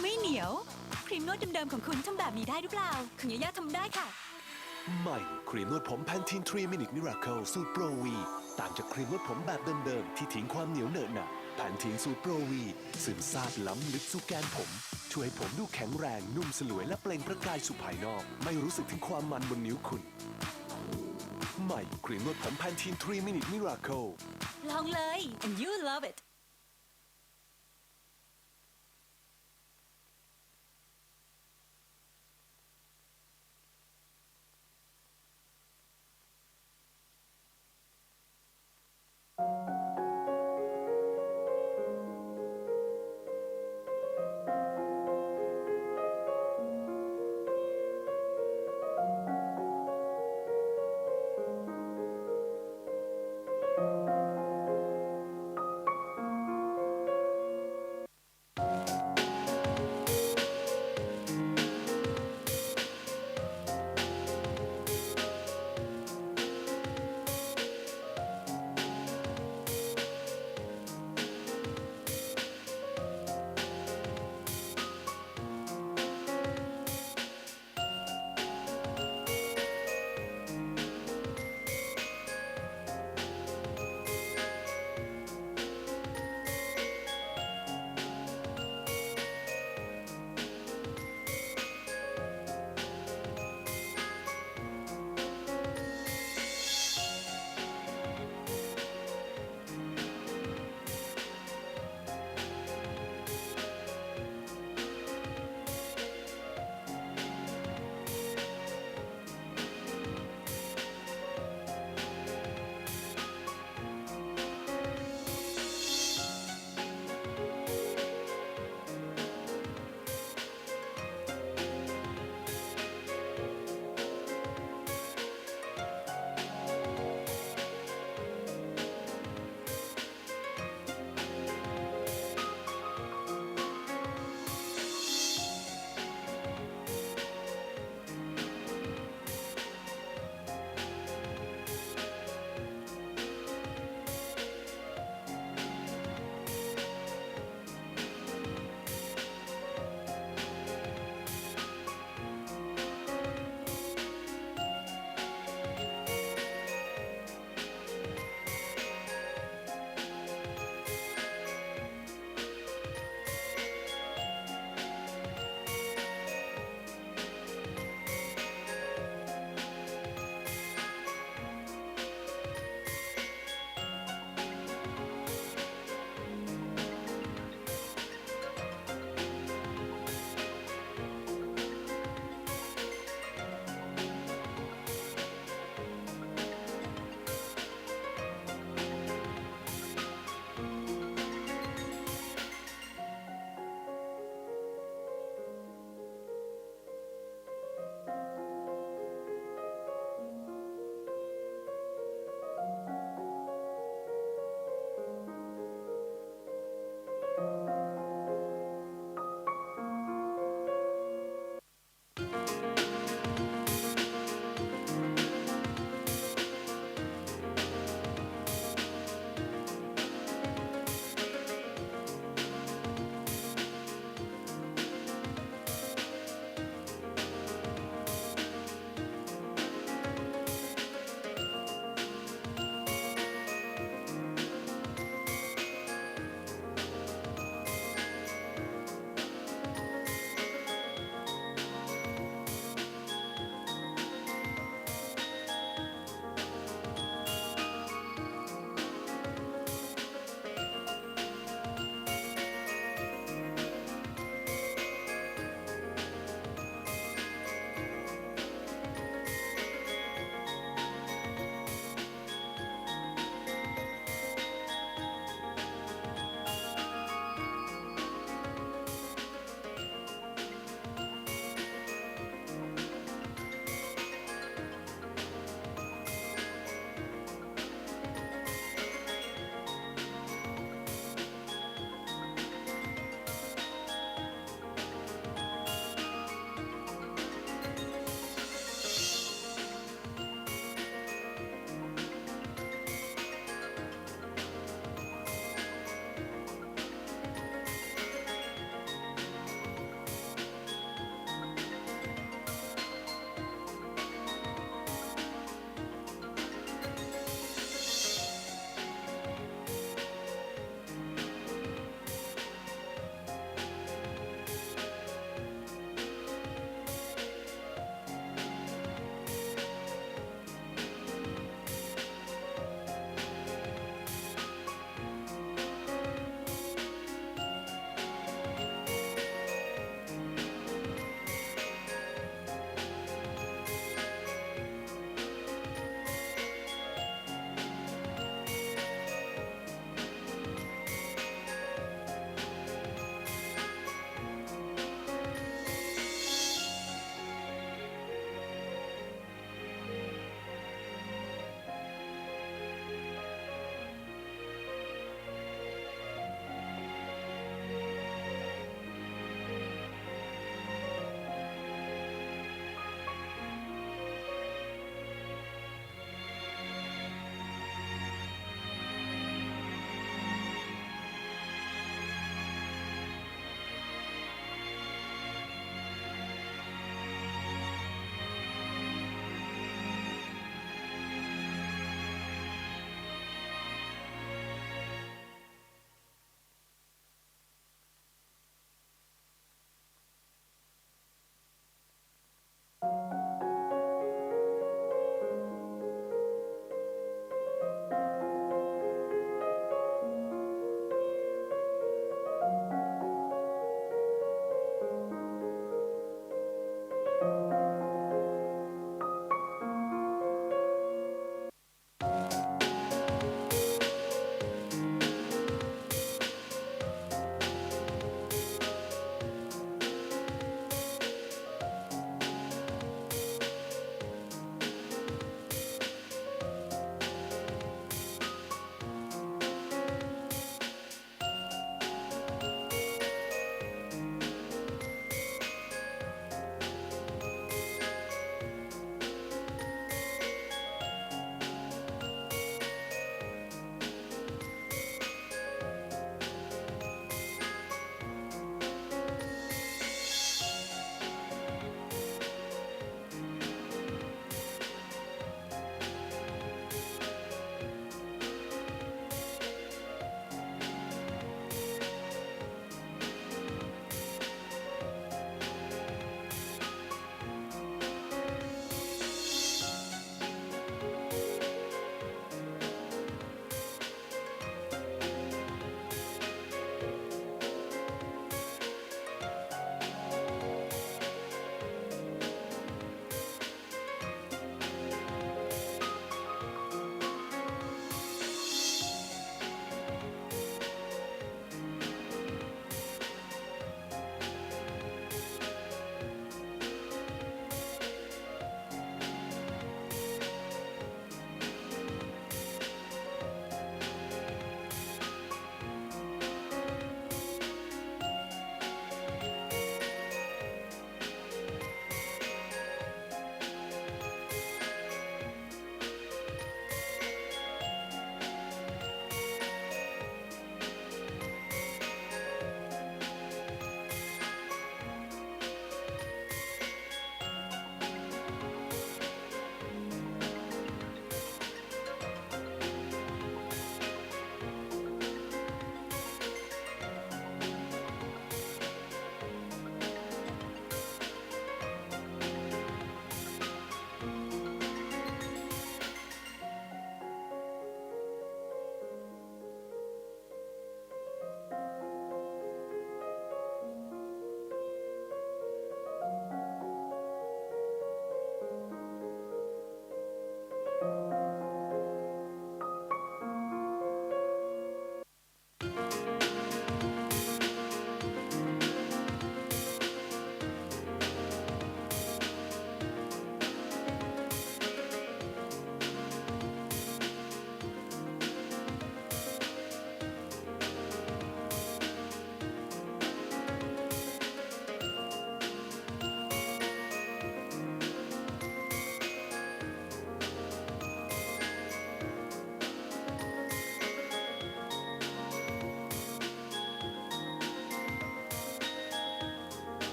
ไม่เหนียวครีมนวดเดิมๆของคุณทำแบบนี้ได้หรือเปล่าของย่าทำได้ค่ะใหม่ครีมนวดผมแพนทีน3 Minute Miracle สูตรโปรวีต่างจากครีมนวดผมแบบเดิมๆที่ทิ้งความเหนียวเหนอะหนะแพนทีนสูตรโปรวีซึมซาบล้ำลึกสู่แกนผมช่วยให้ผมดูแข็งแรงนุ่มสลวยและเปล่งประกายสู่ภายนอกไม่รู้สึกถึงความมันบนนิ้วคุณใหม่ครีมนวดผมแพนทีน3 Minute Miracle ลองเลย and you love it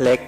เล็ก